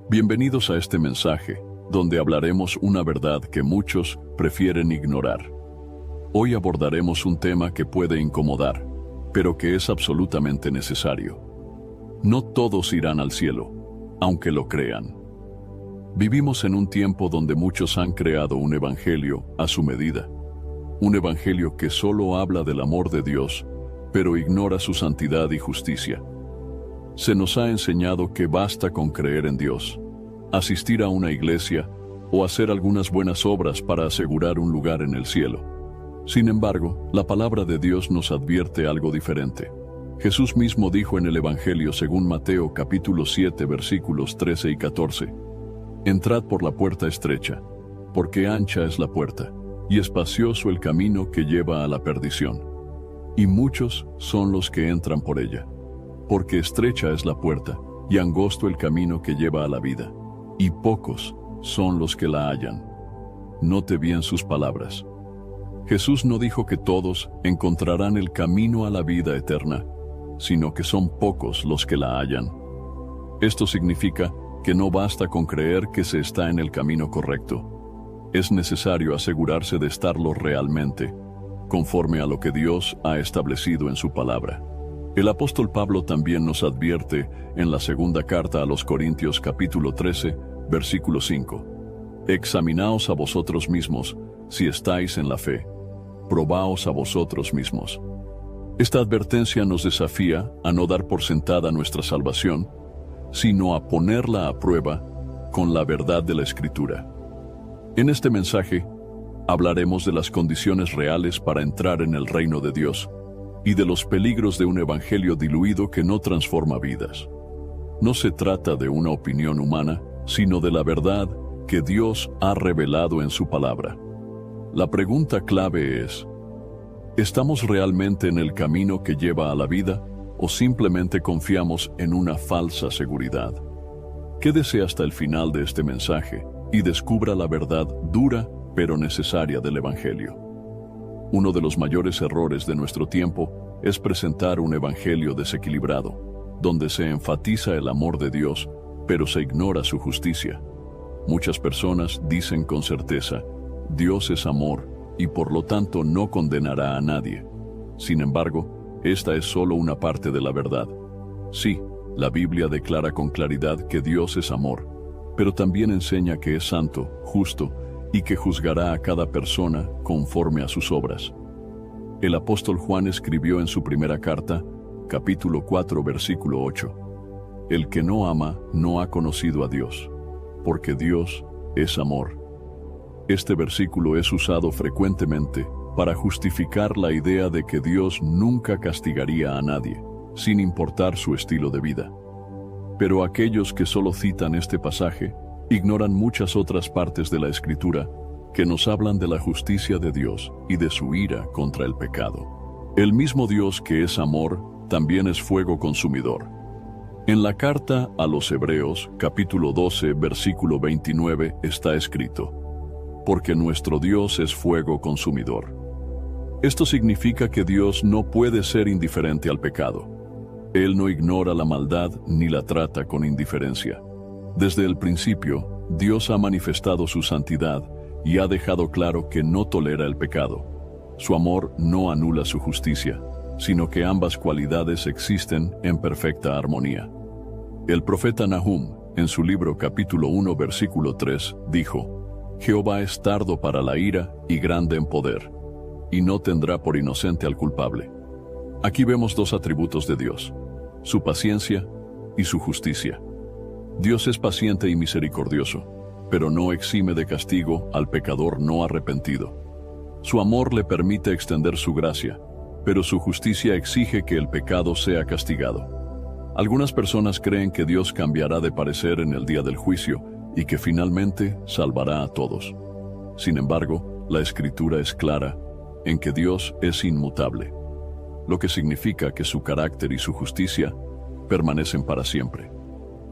Bienvenidos a este mensaje, donde hablaremos una verdad que muchos prefieren ignorar. Hoy abordaremos un tema que puede incomodar, pero que es absolutamente necesario. No todos irán al cielo, aunque lo crean. Vivimos en un tiempo donde muchos han creado un evangelio a su medida. Un evangelio que solo habla del amor de Dios, pero ignora su santidad y justicia. Se nos ha enseñado que basta con creer en Dios, asistir a una iglesia o hacer algunas buenas obras para asegurar un lugar en el cielo. Sin embargo, la palabra de Dios nos advierte algo diferente. Jesús mismo dijo en el Evangelio según Mateo capítulo 7 versículos 13 y 14: Entrad por la puerta estrecha, porque ancha es la puerta, y espacioso el camino que lleva a la perdición. Y muchos son los que entran por ella. Porque estrecha es la puerta, y angosto el camino que lleva a la vida, y pocos son los que la hallan. Note bien sus palabras. Jesús no dijo que todos encontrarán el camino a la vida eterna, sino que son pocos los que la hallan. Esto significa que no basta con creer que se está en el camino correcto. Es necesario asegurarse de estarlo realmente, conforme a lo que Dios ha establecido en su palabra. El apóstol Pablo también nos advierte en la segunda carta a los Corintios capítulo 13, versículo 5. Examinaos a vosotros mismos si estáis en la fe. Probaos a vosotros mismos. Esta advertencia nos desafía a no dar por sentada nuestra salvación, sino a ponerla a prueba con la verdad de la Escritura. En este mensaje, hablaremos de las condiciones reales para entrar en el reino de Dios, y de los peligros de un evangelio diluido que no transforma vidas. No se trata de una opinión humana, sino de la verdad que Dios ha revelado en su palabra. La pregunta clave es: ¿estamos realmente en el camino que lleva a la vida o simplemente confiamos en una falsa seguridad? Quédese hasta el final de este mensaje y descubra la verdad dura pero necesaria del evangelio. Uno de los mayores errores de nuestro tiempo es presentar un evangelio desequilibrado, donde se enfatiza el amor de Dios, pero se ignora su justicia. Muchas personas dicen con certeza: Dios es amor y por lo tanto no condenará a nadie. Sin embargo, esta es solo una parte de la verdad. Sí, la Biblia declara con claridad que Dios es amor, pero también enseña que es santo, justo, y que juzgará a cada persona conforme a sus obras. El apóstol Juan escribió en su primera carta, capítulo 4, versículo 8: El que no ama no ha conocido a Dios, porque Dios es amor. Este versículo es usado frecuentemente para justificar la idea de que Dios nunca castigaría a nadie, sin importar su estilo de vida. Pero aquellos que solo citan este pasaje ignoran muchas otras partes de la Escritura que nos hablan de la justicia de Dios y de su ira contra el pecado. El mismo Dios que es amor también es fuego consumidor. En la carta a los Hebreos, capítulo 12, versículo 29, está escrito: Porque nuestro Dios es fuego consumidor. Esto significa que Dios no puede ser indiferente al pecado. Él no ignora la maldad ni la trata con indiferencia. Desde el principio, Dios ha manifestado su santidad y ha dejado claro que no tolera el pecado. Su amor no anula su justicia, sino que ambas cualidades existen en perfecta armonía. El profeta Nahum, en su libro capítulo 1 versículo 3, dijo: Jehová es tardo para la ira y grande en poder, y no tendrá por inocente al culpable. Aquí vemos dos atributos de Dios: su paciencia y su justicia. Dios es paciente y misericordioso, pero no exime de castigo al pecador no arrepentido. Su amor le permite extender su gracia, pero su justicia exige que el pecado sea castigado. Algunas personas creen que Dios cambiará de parecer en el día del juicio y que finalmente salvará a todos. Sin embargo, la Escritura es clara en que Dios es inmutable, lo que significa que su carácter y su justicia permanecen para siempre.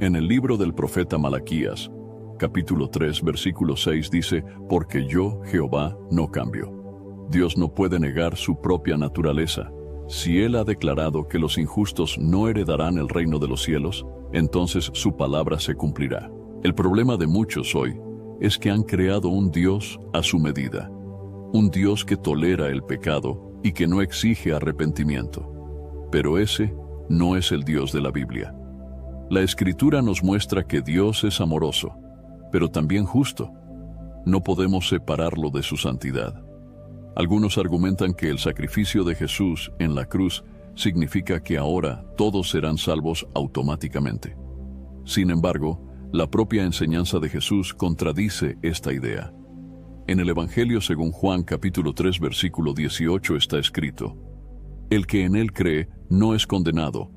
En el libro del profeta Malaquías, capítulo 3, versículo 6 dice: Porque yo, Jehová, no cambio. Dios no puede negar su propia naturaleza. Si Él ha declarado que los injustos no heredarán el reino de los cielos, entonces su palabra se cumplirá. El problema de muchos hoy es que han creado un Dios a su medida, un Dios que tolera el pecado y que no exige arrepentimiento. Pero ese no es el Dios de la Biblia. La Escritura nos muestra que Dios es amoroso, pero también justo. No podemos separarlo de su santidad. Algunos argumentan que el sacrificio de Jesús en la cruz significa que ahora todos serán salvos automáticamente. Sin embargo, la propia enseñanza de Jesús contradice esta idea. En el Evangelio según Juan capítulo 3 versículo 18 está escrito: El que en él cree no es condenado,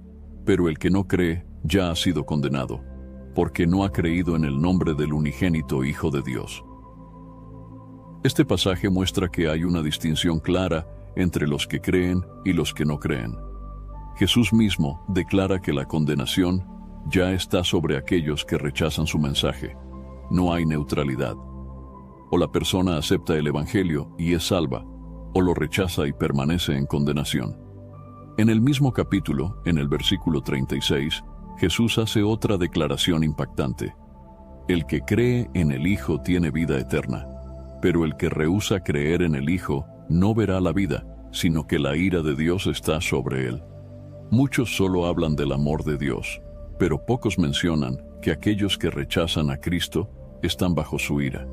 pero el que no cree ya ha sido condenado, porque no ha creído en el nombre del unigénito Hijo de Dios. Este pasaje muestra que hay una distinción clara entre los que creen y los que no creen. Jesús mismo declara que la condenación ya está sobre aquellos que rechazan su mensaje. No hay neutralidad. O la persona acepta el Evangelio y es salva, o lo rechaza y permanece en condenación. En el mismo capítulo, en el versículo 36, Jesús hace otra declaración impactante. El que cree en el Hijo tiene vida eterna, pero el que rehúsa creer en el Hijo no verá la vida, sino que la ira de Dios está sobre él. Muchos solo hablan del amor de Dios, pero pocos mencionan que aquellos que rechazan a Cristo están bajo su ira.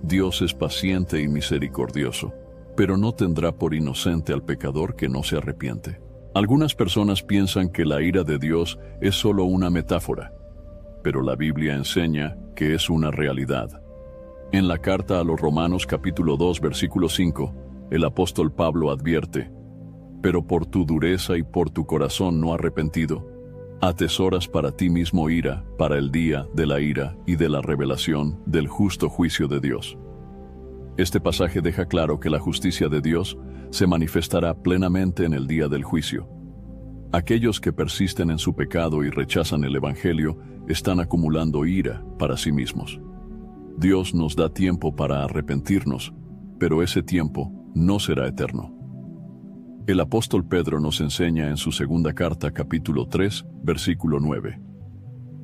Dios es paciente y misericordioso, pero no tendrá por inocente al pecador que no se arrepiente. Algunas personas piensan que la ira de Dios es solo una metáfora, pero la Biblia enseña que es una realidad. En la carta a los Romanos capítulo 2 versículo 5, el apóstol Pablo advierte: Pero por tu dureza y por tu corazón no arrepentido, atesoras para ti mismo ira, para el día de la ira y de la revelación del justo juicio de Dios. Este pasaje deja claro que la justicia de Dios se manifestará plenamente en el día del juicio. Aquellos que persisten en su pecado y rechazan el Evangelio están acumulando ira para sí mismos. Dios nos da tiempo para arrepentirnos, pero ese tiempo no será eterno. El apóstol Pedro nos enseña en su segunda carta, capítulo 3, versículo 9.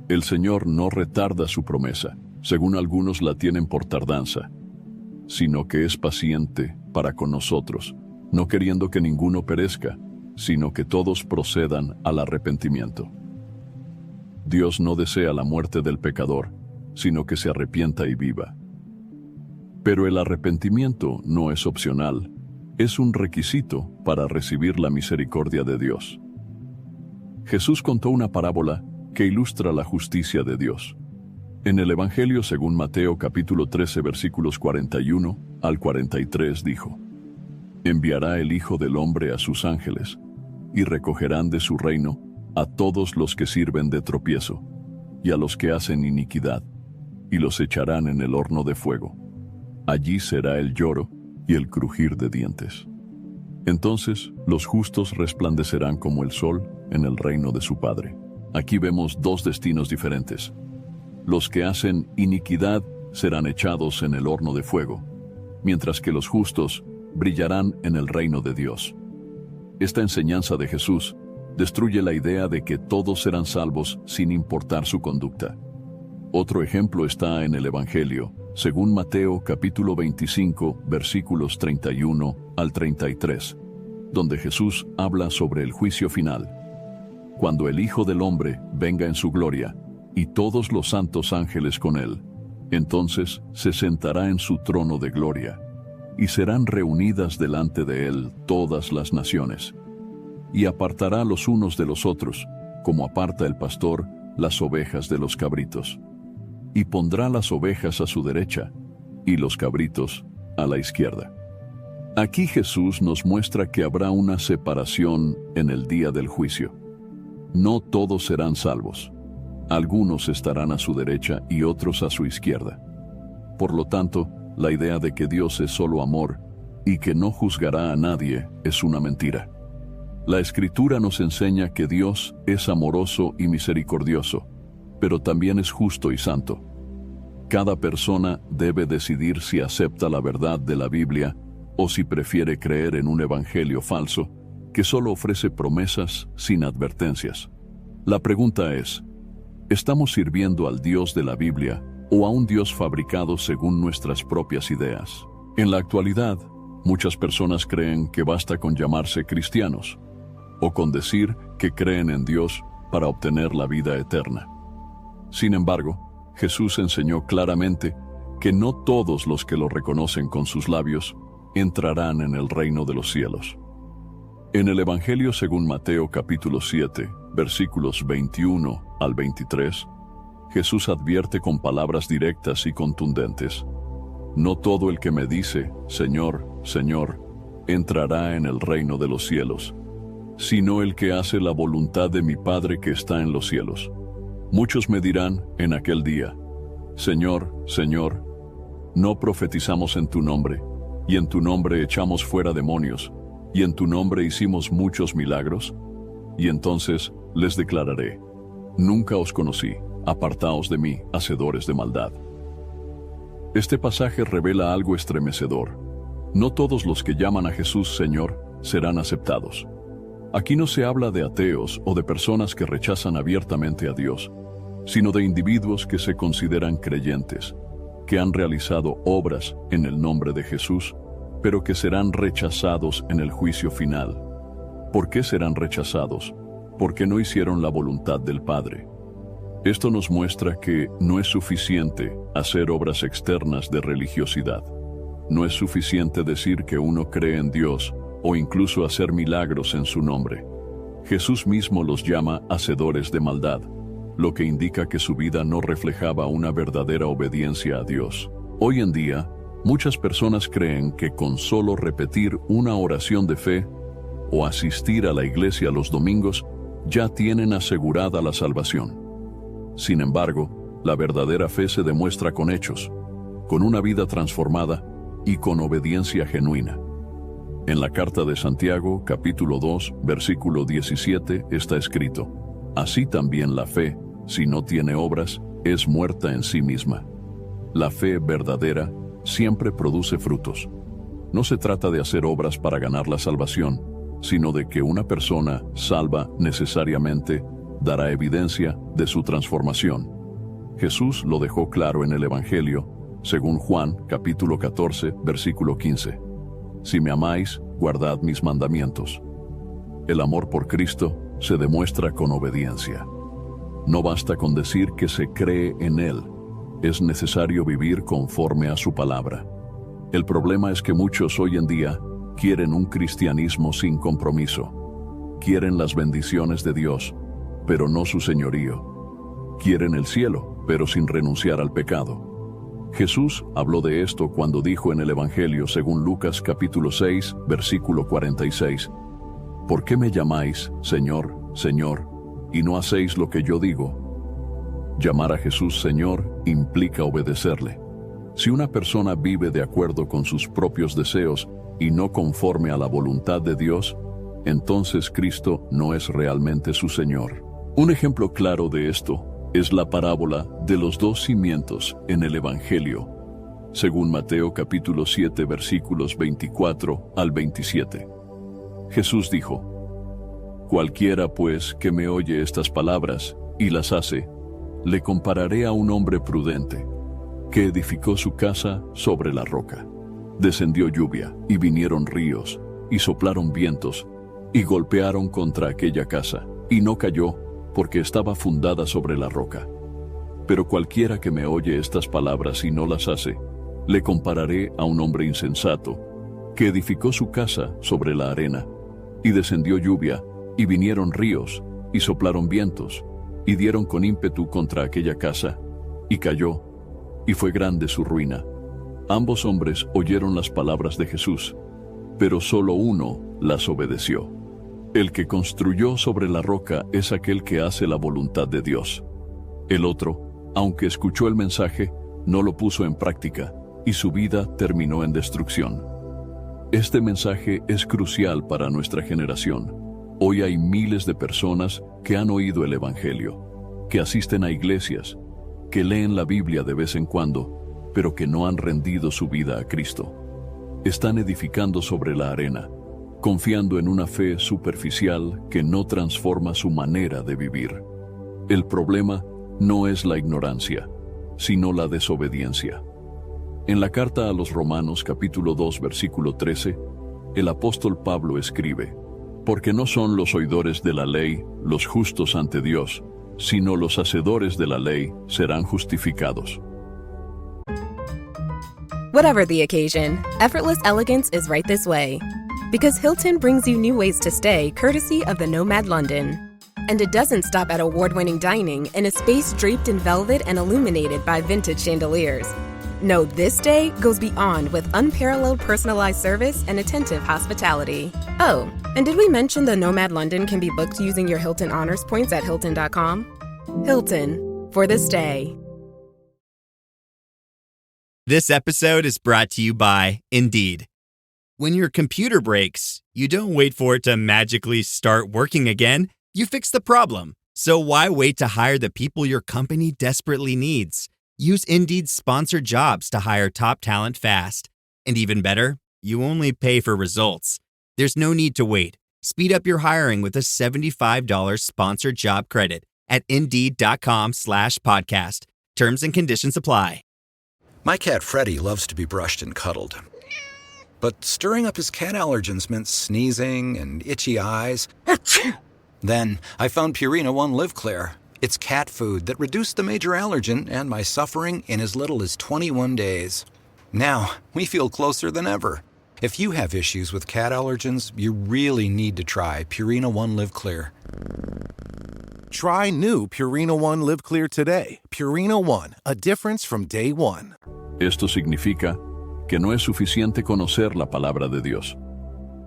El Señor no retarda su promesa, según algunos la tienen por tardanza, sino que es paciente para con nosotros, no queriendo que ninguno perezca, sino que todos procedan al arrepentimiento. Dios no desea la muerte del pecador, sino que se arrepienta y viva. Pero el arrepentimiento no es opcional, es un requisito para recibir la misericordia de Dios. Jesús contó una parábola que ilustra la justicia de Dios. En el Evangelio según Mateo capítulo 13 versículos 41 al 43 dijo: Enviará el Hijo del Hombre a sus ángeles, y recogerán de su reino a todos los que sirven de tropiezo, y a los que hacen iniquidad, y los echarán en el horno de fuego. Allí será el lloro y el crujir de dientes. Entonces los justos resplandecerán como el sol en el reino de su Padre. Aquí vemos dos destinos diferentes. Los que hacen iniquidad serán echados en el horno de fuego, mientras que los justos brillarán en el reino de Dios. Esta enseñanza de Jesús destruye la idea de que todos serán salvos sin importar su conducta. Otro ejemplo está en el Evangelio, según Mateo capítulo 25, versículos 31 al 33, donde Jesús habla sobre el juicio final. Cuando el Hijo del Hombre venga en su gloria, y todos los santos ángeles con él, entonces se sentará en su trono de gloria, y serán reunidas delante de él todas las naciones, y apartará los unos de los otros, como aparta el pastor las ovejas de los cabritos. Y pondrá las ovejas a su derecha, y los cabritos a la izquierda. Aquí Jesús nos muestra que habrá una separación en el día del juicio. No todos serán salvos. Algunos estarán a su derecha y otros a su izquierda. Por lo tanto, la idea de que Dios es solo amor y que no juzgará a nadie es una mentira. La Escritura nos enseña que Dios es amoroso y misericordioso, pero también es justo y santo. Cada persona debe decidir si acepta la verdad de la Biblia o si prefiere creer en un evangelio falso que solo ofrece promesas sin advertencias. La pregunta es: ¿Estamos sirviendo al Dios de la Biblia o a un Dios fabricado según nuestras propias ideas? En la actualidad, muchas personas creen que basta con llamarse cristianos o con decir que creen en Dios para obtener la vida eterna. Sin embargo, Jesús enseñó claramente que no todos los que lo reconocen con sus labios entrarán en el reino de los cielos. En el Evangelio según Mateo capítulo 7, versículos 21 al 23, Jesús advierte con palabras directas y contundentes: no todo el que me dice, Señor, Señor, entrará en el reino de los cielos, sino el que hace la voluntad de mi Padre que está en los cielos. Muchos me dirán en aquel día: Señor, Señor, ¿no profetizamos en tu nombre, y en tu nombre echamos fuera demonios, y en tu nombre hicimos muchos milagros? Y entonces les declararé: nunca os conocí, apartaos de mí, hacedores de maldad. Este pasaje revela algo estremecedor. No todos los que llaman a Jesús Señor serán aceptados. Aquí no se habla de ateos o de personas que rechazan abiertamente a Dios, sino de individuos que se consideran creyentes, que han realizado obras en el nombre de Jesús, pero que serán rechazados en el juicio final. ¿Por qué serán rechazados? Porque no hicieron la voluntad del Padre. Esto nos muestra que no es suficiente hacer obras externas de religiosidad. No es suficiente decir que uno cree en Dios o incluso hacer milagros en su nombre. Jesús mismo los llama hacedores de maldad, lo que indica que su vida no reflejaba una verdadera obediencia a Dios. Hoy en día, muchas personas creen que con solo repetir una oración de fe o asistir a la iglesia los domingos ya tienen asegurada la salvación. Sin embargo, la verdadera fe se demuestra con hechos, con una vida transformada y con obediencia genuina. En la carta de Santiago, capítulo 2, versículo 17, está escrito: así también la fe, si no tiene obras, es muerta en sí misma. La fe verdadera siempre produce frutos. No se trata de hacer obras para ganar la salvación, sino de que una persona salva necesariamente dará evidencia de su transformación. Jesús lo dejó claro en el Evangelio, según Juan, capítulo 14, versículo 15. Si me amáis, guardad mis mandamientos. El amor por Cristo se demuestra con obediencia. No basta con decir que se cree en Él, es necesario vivir conforme a su palabra. El problema es que muchos hoy en día quieren un cristianismo sin compromiso. Quieren las bendiciones de Dios, pero no su señorío. Quieren el cielo, pero sin renunciar al pecado. Jesús habló de esto cuando dijo en el Evangelio según Lucas capítulo 6, versículo 46: ¿por qué me llamáis Señor, Señor, y no hacéis lo que yo digo? Llamar a Jesús Señor implica obedecerle. Si una persona vive de acuerdo con sus propios deseos y no conforme a la voluntad de Dios, entonces Cristo no es realmente su Señor. Un ejemplo claro de esto es la parábola de los dos cimientos en el Evangelio, según Mateo capítulo 7 versículos 24 al 27. Jesús dijo: cualquiera pues que me oye estas palabras y las hace, le compararé a un hombre prudente, que edificó su casa sobre la roca. Descendió lluvia, y vinieron ríos, y soplaron vientos, y golpearon contra aquella casa, y no cayó, porque estaba fundada sobre la roca. Pero cualquiera que me oye estas palabras y no las hace, le compararé a un hombre insensato, que edificó su casa sobre la arena, y descendió lluvia, y vinieron ríos, y soplaron vientos, y dieron con ímpetu contra aquella casa, y cayó, y fue grande su ruina. Ambos hombres oyeron las palabras de Jesús, pero solo uno las obedeció. El que construyó sobre la roca es aquel que hace la voluntad de Dios. El otro, aunque escuchó el mensaje, no lo puso en práctica, y su vida terminó en destrucción. Este mensaje es crucial para nuestra generación. Hoy hay miles de personas que han oído el Evangelio, que asisten a iglesias, que leen la Biblia de vez en cuando, pero que no han rendido su vida a Cristo. Están edificando sobre la arena, confiando en una fe superficial que no transforma su manera de vivir. El problema no es la ignorancia, sino la desobediencia. En la carta a los Romanos capítulo 2 versículo 13, el apóstol Pablo escribe: porque no son los oidores de la ley los justos ante Dios, sino los hacedores de la ley serán justificados. Whatever the occasion, effortless elegance is right this way. Because Hilton brings you new ways to stay courtesy of the Nomad London. And it doesn't stop at award-winning dining in a space draped in velvet and illuminated by vintage chandeliers. No, this day goes beyond with unparalleled personalized service and attentive hospitality. Oh, and did we mention the Nomad London can be booked using your Hilton Honors points at Hilton.com? Hilton, for the stay. This episode is brought to you by Indeed. When your computer breaks, you don't wait for it to magically start working again. You fix the problem. So why wait to hire the people your company desperately needs? Use Indeed's sponsored jobs to hire top talent fast. And even better, you only pay for results. There's no need to wait. Speed up your hiring with a $75 sponsored job credit at Indeed.com/podcast. Terms and conditions apply. My cat Freddie loves to be brushed and cuddled. But stirring up his cat allergens meant sneezing and itchy eyes. Then I found Purina One Live Clear. It's cat food that reduced the major allergen and my suffering in as little as 21 days. Now, we feel closer than ever. If you have issues with cat allergens, you really need to try Purina One Live Clear. Try new Purina One Live Clear today. Purina One, a difference from day one. Esto significa que no es suficiente conocer la palabra de Dios.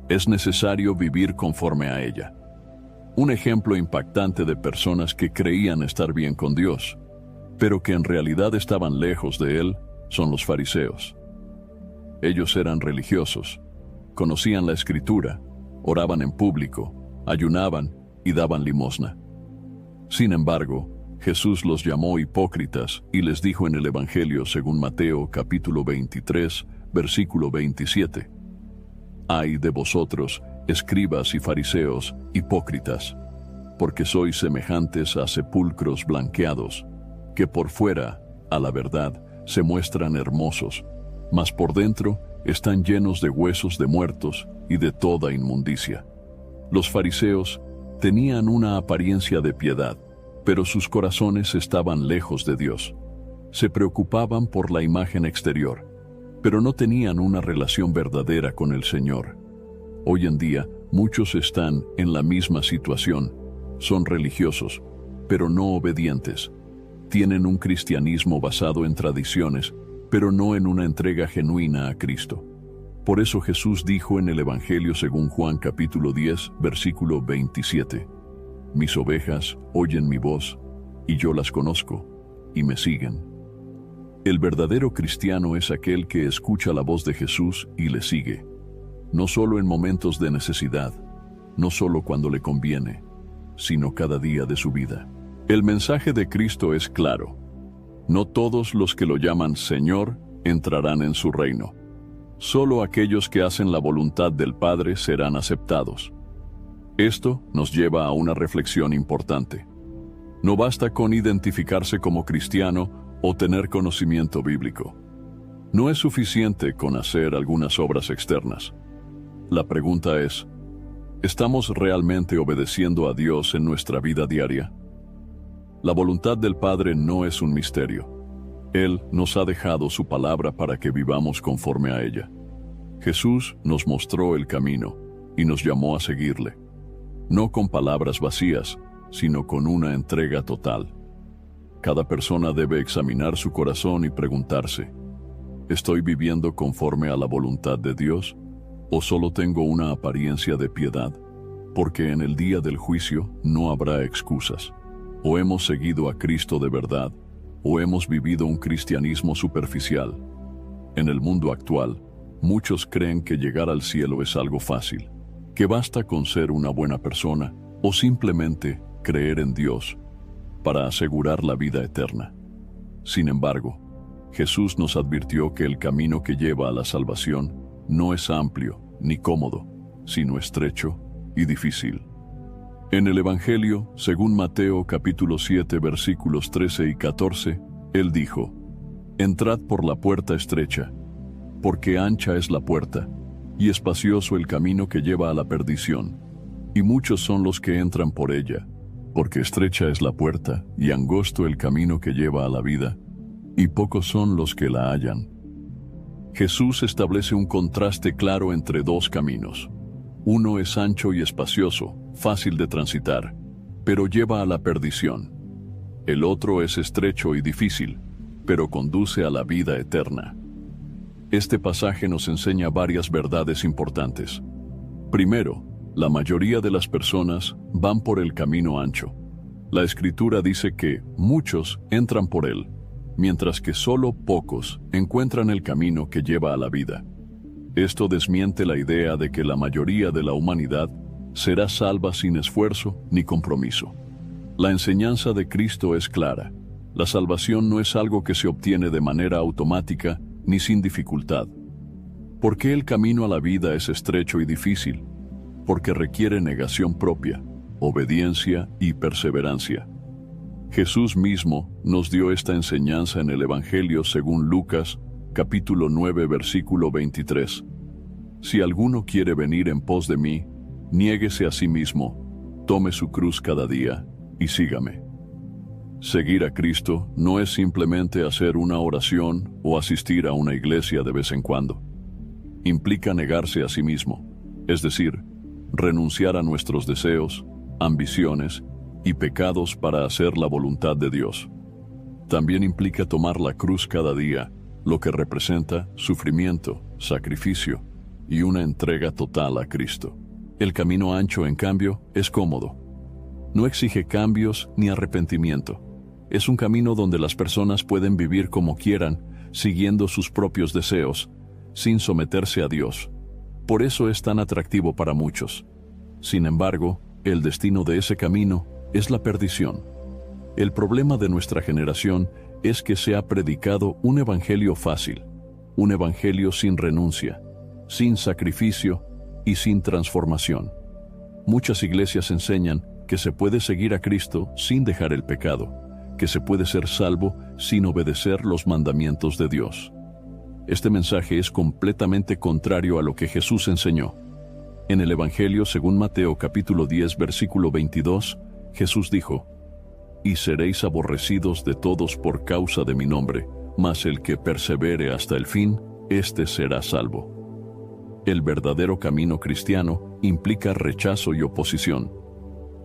Es necesario vivir conforme a ella. Un ejemplo impactante de personas que creían estar bien con Dios, pero que en realidad estaban lejos de Él, son los fariseos. Ellos eran religiosos, conocían la Escritura, oraban en público, ayunaban y daban limosna. Sin embargo, Jesús los llamó hipócritas y les dijo en el Evangelio según Mateo capítulo 23, versículo 27: Ay de vosotros, escribas y fariseos, hipócritas, porque sois semejantes a sepulcros blanqueados, que por fuera, a la verdad, se muestran hermosos, mas por dentro están llenos de huesos de muertos y de toda inmundicia. Los fariseos tenían una apariencia de piedad, pero sus corazones estaban lejos de Dios. Se preocupaban por la imagen exterior, pero no tenían una relación verdadera con el Señor. Hoy en día, muchos están en la misma situación. Son religiosos, pero no obedientes. Tienen un cristianismo basado en tradiciones, pero no en una entrega genuina a Cristo. Por eso Jesús dijo en el Evangelio según Juan capítulo 10, versículo 27: Mis ovejas oyen mi voz, y yo las conozco, y me siguen. El verdadero cristiano es aquel que escucha la voz de Jesús y le sigue. No solo en momentos de necesidad, no solo cuando le conviene, sino cada día de su vida. El mensaje de Cristo es claro: no todos los que lo llaman Señor entrarán en su reino. Solo aquellos que hacen la voluntad del Padre serán aceptados. Esto nos lleva a una reflexión importante. No basta con identificarse como cristiano o tener conocimiento bíblico. No es suficiente con hacer algunas obras externas. La pregunta es: ¿estamos realmente obedeciendo a Dios en nuestra vida diaria? La voluntad del Padre no es un misterio. Él nos ha dejado su palabra para que vivamos conforme a ella. Jesús nos mostró el camino y nos llamó a seguirle, no con palabras vacías, sino con una entrega total. Cada persona debe examinar su corazón y preguntarse: ¿estoy viviendo conforme a la voluntad de Dios? ¿O solo tengo una apariencia de piedad? Porque en el día del juicio no habrá excusas. O hemos seguido a Cristo de verdad, o hemos vivido un cristianismo superficial. En el mundo actual, muchos creen que llegar al cielo es algo fácil, que basta con ser una buena persona o simplemente creer en Dios para asegurar la vida eterna. Sin embargo, Jesús nos advirtió que el camino que lleva a la salvación no es amplio ni cómodo, sino estrecho y difícil. En el Evangelio, según Mateo capítulo 7 versículos 13 y 14, Él dijo: Entrad por la puerta estrecha, porque ancha es la puerta, y espacioso el camino que lleva a la perdición, y muchos son los que entran por ella, porque estrecha es la puerta, y angosto el camino que lleva a la vida, y pocos son los que la hallan. Jesús establece un contraste claro entre dos caminos. Uno es ancho y espacioso, fácil de transitar, pero lleva a la perdición. El otro es estrecho y difícil, pero conduce a la vida eterna. Este pasaje nos enseña varias verdades importantes. Primero, la mayoría de las personas van por el camino ancho. La Escritura dice que muchos entran por él, mientras que solo pocos encuentran el camino que lleva a la vida. Esto desmiente la idea de que la mayoría de la humanidad será salva sin esfuerzo ni compromiso. La enseñanza de Cristo es clara. La salvación no es algo que se obtiene de manera automática ni sin dificultad. ¿Por qué el camino a la vida es estrecho y difícil? Porque requiere negación propia, obediencia y perseverancia. Jesús mismo nos dio esta enseñanza en el Evangelio según Lucas, capítulo 9, versículo 23. Si alguno quiere venir en pos de mí, niéguese a sí mismo, tome su cruz cada día y sígame. Seguir a Cristo no es simplemente hacer una oración o asistir a una iglesia de vez en cuando. Implica negarse a sí mismo, es decir, renunciar a nuestros deseos, ambiciones y pecados para hacer la voluntad de Dios. También implica tomar la cruz cada día, lo que representa sufrimiento, sacrificio y una entrega total a Cristo. El camino ancho, en cambio, es cómodo. No exige cambios ni arrepentimiento. Es un camino donde las personas pueden vivir como quieran, siguiendo sus propios deseos, sin someterse a Dios. Por eso es tan atractivo para muchos. Sin embargo, el destino de ese camino es la perdición. El problema de nuestra generación es que se ha predicado un evangelio fácil, un evangelio sin renuncia, sin sacrificio y sin transformación. Muchas iglesias enseñan que se puede seguir a Cristo sin dejar el pecado, que se puede ser salvo sin obedecer los mandamientos de Dios. Este mensaje es completamente contrario a lo que Jesús enseñó. En el Evangelio según Mateo capítulo 10 versículo 22, Jesús dijo: Y seréis aborrecidos de todos por causa de mi nombre, mas el que persevere hasta el fin, éste será salvo. El verdadero camino cristiano implica rechazo y oposición.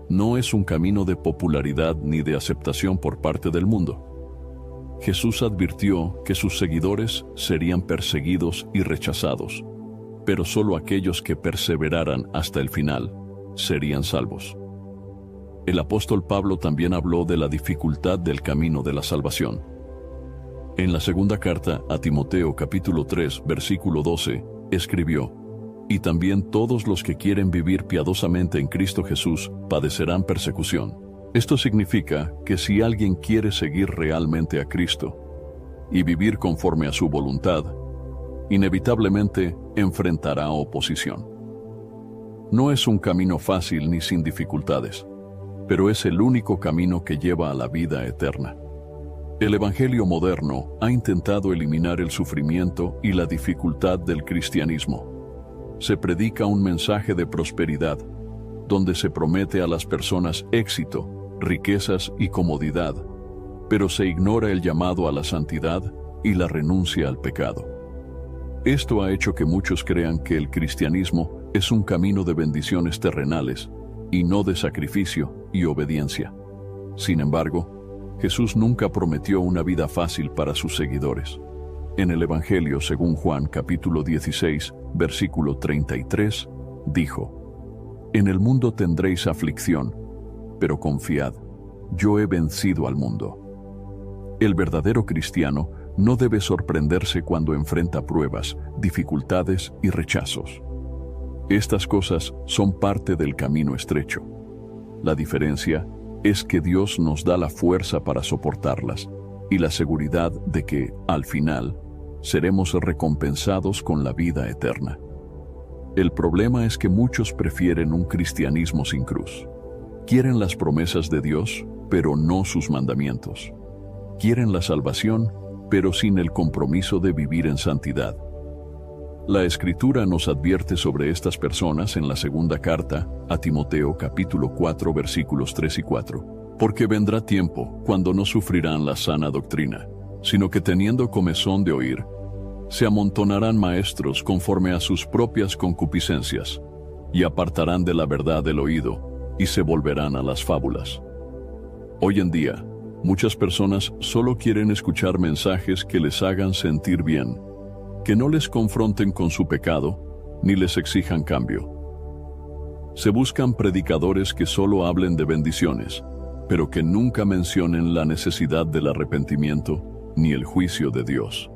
No es un camino de popularidad ni de aceptación por parte del mundo. Jesús advirtió que sus seguidores serían perseguidos y rechazados, pero solo aquellos que perseveraran hasta el final serían salvos. El apóstol Pablo también habló de la dificultad del camino de la salvación. En la segunda carta a Timoteo capítulo 3 versículo 12, escribió: Y también todos los que quieren vivir piadosamente en Cristo Jesús padecerán persecución. Esto significa que si alguien quiere seguir realmente a Cristo y vivir conforme a su voluntad, inevitablemente enfrentará oposición. No es un camino fácil ni sin dificultades, pero es el único camino que lleva a la vida eterna. El Evangelio moderno ha intentado eliminar el sufrimiento y la dificultad del cristianismo. Se predica un mensaje de prosperidad, donde se promete a las personas éxito, riquezas y comodidad, pero se ignora el llamado a la santidad y la renuncia al pecado. Esto ha hecho que muchos crean que el cristianismo es un camino de bendiciones terrenales y no de sacrificio y obediencia. Sin embargo, Jesús nunca prometió una vida fácil para sus seguidores. En el Evangelio según Juan capítulo 16, versículo 33, dijo: En el mundo tendréis aflicción, pero confiad, yo he vencido al mundo. El verdadero cristiano no debe sorprenderse cuando enfrenta pruebas, dificultades y rechazos. Estas cosas son parte del camino estrecho. La diferencia es que Dios nos da la fuerza para soportarlas y la seguridad de que, al final, seremos recompensados con la vida eterna. El problema es que muchos prefieren un cristianismo sin cruz. Quieren las promesas de Dios, pero no sus mandamientos. Quieren la salvación, pero sin el compromiso de vivir en santidad. La Escritura nos advierte sobre estas personas en la segunda carta a Timoteo capítulo 4 versículos 3 y 4. Porque vendrá tiempo cuando no sufrirán la sana doctrina, sino que teniendo comezón de oír, se amontonarán maestros conforme a sus propias concupiscencias, y apartarán de la verdad el oído, y se volverán a las fábulas. Hoy en día, muchas personas solo quieren escuchar mensajes que les hagan sentir bien, que no les confronten con su pecado, ni les exijan cambio. Se buscan predicadores que solo hablen de bendiciones, pero que nunca mencionen la necesidad del arrepentimiento ni el juicio de Dios.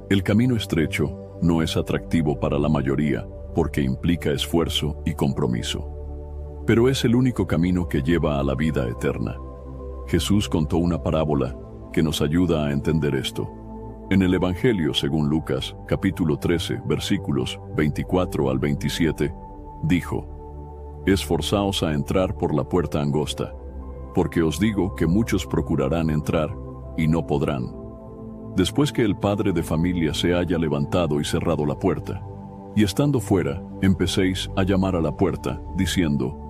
El camino estrecho no es atractivo para la mayoría porque implica esfuerzo y compromiso. Pero es el único camino que lleva a la vida eterna. Jesús contó una parábola que nos ayuda a entender esto. En el Evangelio según Lucas, capítulo 13, versículos 24 al 27, dijo: Esforzaos a entrar por la puerta angosta, porque os digo que muchos procurarán entrar y no podrán. Después que el padre de familia se haya levantado y cerrado la puerta, y estando fuera, empecéis a llamar a la puerta, diciendo: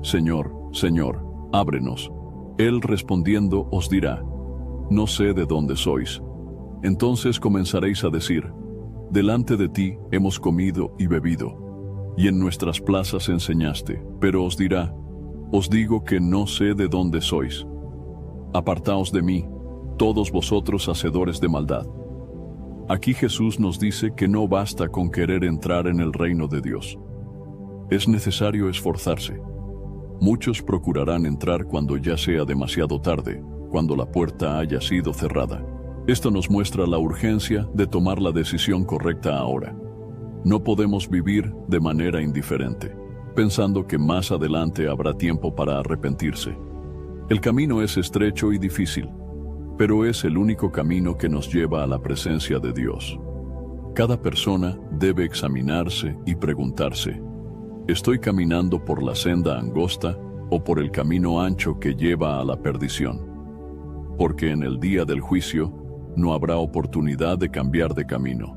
Señor, Señor, ábrenos. Él respondiendo os dirá: No sé de dónde sois. Entonces comenzaréis a decir: Delante de ti hemos comido y bebido, y en nuestras plazas enseñaste. Pero os dirá: Os digo que no sé de dónde sois. Apartaos de mí, todos vosotros hacedores de maldad. Aquí Jesús nos dice que no basta con querer entrar en el reino de Dios. Es necesario esforzarse. Muchos procurarán entrar cuando ya sea demasiado tarde, cuando la puerta haya sido cerrada. Esto nos muestra la urgencia de tomar la decisión correcta ahora. No podemos vivir de manera indiferente, pensando que más adelante habrá tiempo para arrepentirse. El camino es estrecho y difícil, pero es el único camino que nos lleva a la presencia de Dios. Cada persona debe examinarse y preguntarse: ¿estoy caminando por la senda angosta o por el camino ancho que lleva a la perdición? Porque en el día del juicio no habrá oportunidad de cambiar de camino.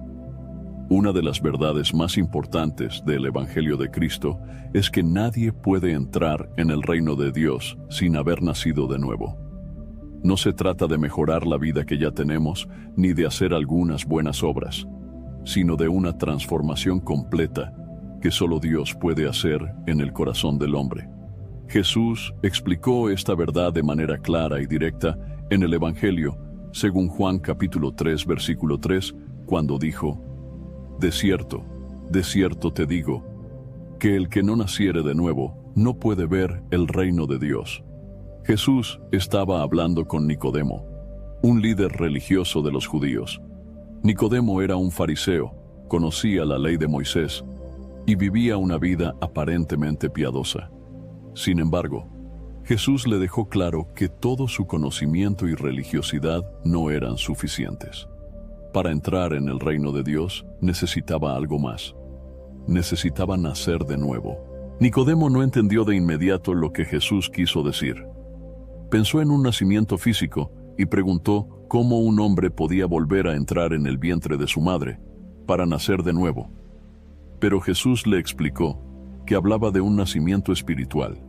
Una de las verdades más importantes del Evangelio de Cristo es que nadie puede entrar en el reino de Dios sin haber nacido de nuevo. No se trata de mejorar la vida que ya tenemos, ni de hacer algunas buenas obras, sino de una transformación completa que solo Dios puede hacer en el corazón del hombre. Jesús explicó esta verdad de manera clara y directa en el Evangelio, según Juan capítulo 3, versículo 3, cuando dijo: de cierto te digo, que el que no naciere de nuevo no puede ver el reino de Dios. Jesús estaba hablando con Nicodemo, un líder religioso de los judíos. Nicodemo era un fariseo, conocía la ley de Moisés y vivía una vida aparentemente piadosa. Sin embargo, Jesús le dejó claro que todo su conocimiento y religiosidad no eran suficientes. Para entrar en el reino de Dios necesitaba algo más. Necesitaba nacer de nuevo. Nicodemo no entendió de inmediato lo que Jesús quiso decir. Pensó en un nacimiento físico y preguntó cómo un hombre podía volver a entrar en el vientre de su madre para nacer de nuevo. Pero Jesús le explicó que hablaba de un nacimiento espiritual.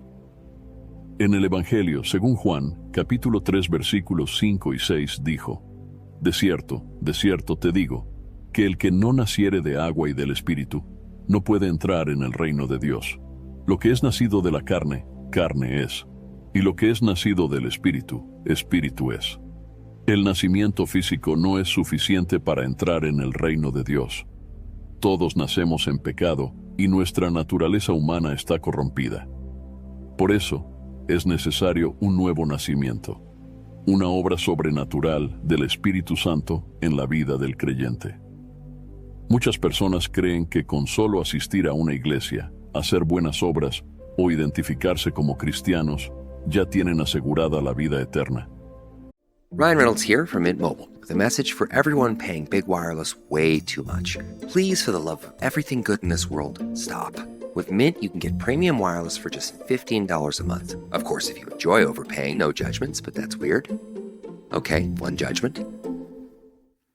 En el Evangelio, según Juan, capítulo 3, versículos 5 y 6, dijo: de cierto te digo, que el que no naciere de agua y del Espíritu, no puede entrar en el reino de Dios. Lo que es nacido de la carne, carne es, y lo que es nacido del Espíritu, Espíritu es. El nacimiento físico no es suficiente para entrar en el reino de Dios. Todos nacemos en pecado y nuestra naturaleza humana está corrompida. Por eso, es necesario un nuevo nacimiento, una obra sobrenatural del Espíritu Santo en la vida del creyente. Muchas personas creen que con solo asistir a una iglesia, hacer buenas obras o identificarse como cristianos, ya tienen asegurada la vida eterna. Ryan Reynolds here from Mint Mobile with a message for everyone paying big wireless way too much. Please, for the love of everything good in this world, stop. With Mint, you can get premium wireless for just $15 a month. Of course, if you enjoy overpaying, no judgments, but that's weird. Okay, one judgment.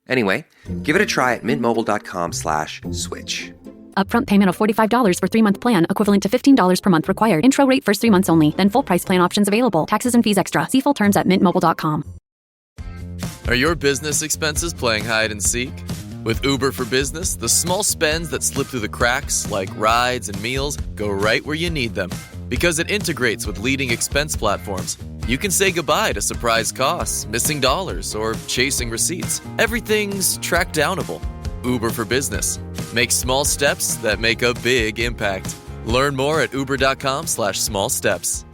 Anyway, give it a try at mintmobile.com/switch. Upfront payment of $45 for 3-month plan, equivalent to $15 per month required. Intro rate first 3 months only, then full price plan options available. Taxes and fees extra. See full terms at mintmobile.com. Are your business expenses playing hide and seek? With Uber for Business, the small spends that slip through the cracks, like rides and meals, go right where you need them. Because it integrates with leading expense platforms, you can say goodbye to surprise costs, missing dollars, or chasing receipts. Everything's track downable. Uber for Business. Make small steps that make a big impact. Learn more at uber.com/small steps.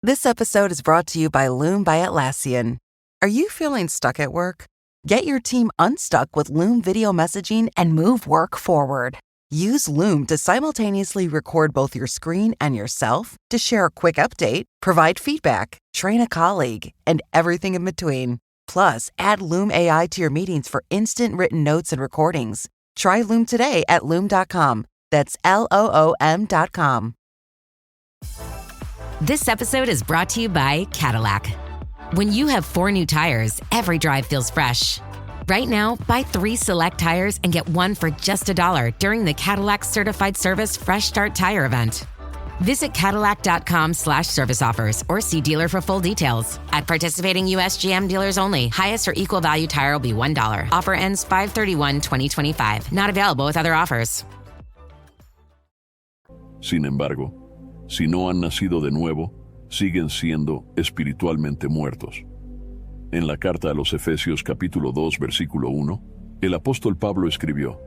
This episode is brought to you by Loom by Atlassian. Are you feeling stuck at work? Get your team unstuck with Loom video messaging and move work forward. Use Loom to simultaneously record both your screen and yourself to share a quick update, provide feedback, train a colleague, and everything in between. Plus, add Loom AI to your meetings for instant written notes and recordings. Try Loom today at Loom.com. That's LOOM.com. This episode is brought to you by Cadillac. When you have 4 new tires, every drive feels fresh. Right now, buy 3 select tires and get 1 for just $1 during the Cadillac Certified Service Fresh Start Tire event. Visit Cadillac.com/service offers or see dealer for full details. At participating U.S. GM dealers only. Highest or equal value tire will be $1. Offer ends 5/31/2025. Not available with other offers. Sin embargo, si no han nacido de nuevo, siguen siendo espiritualmente muertos. En la carta a los Efesios capítulo 2 versículo 1, el apóstol Pablo escribió: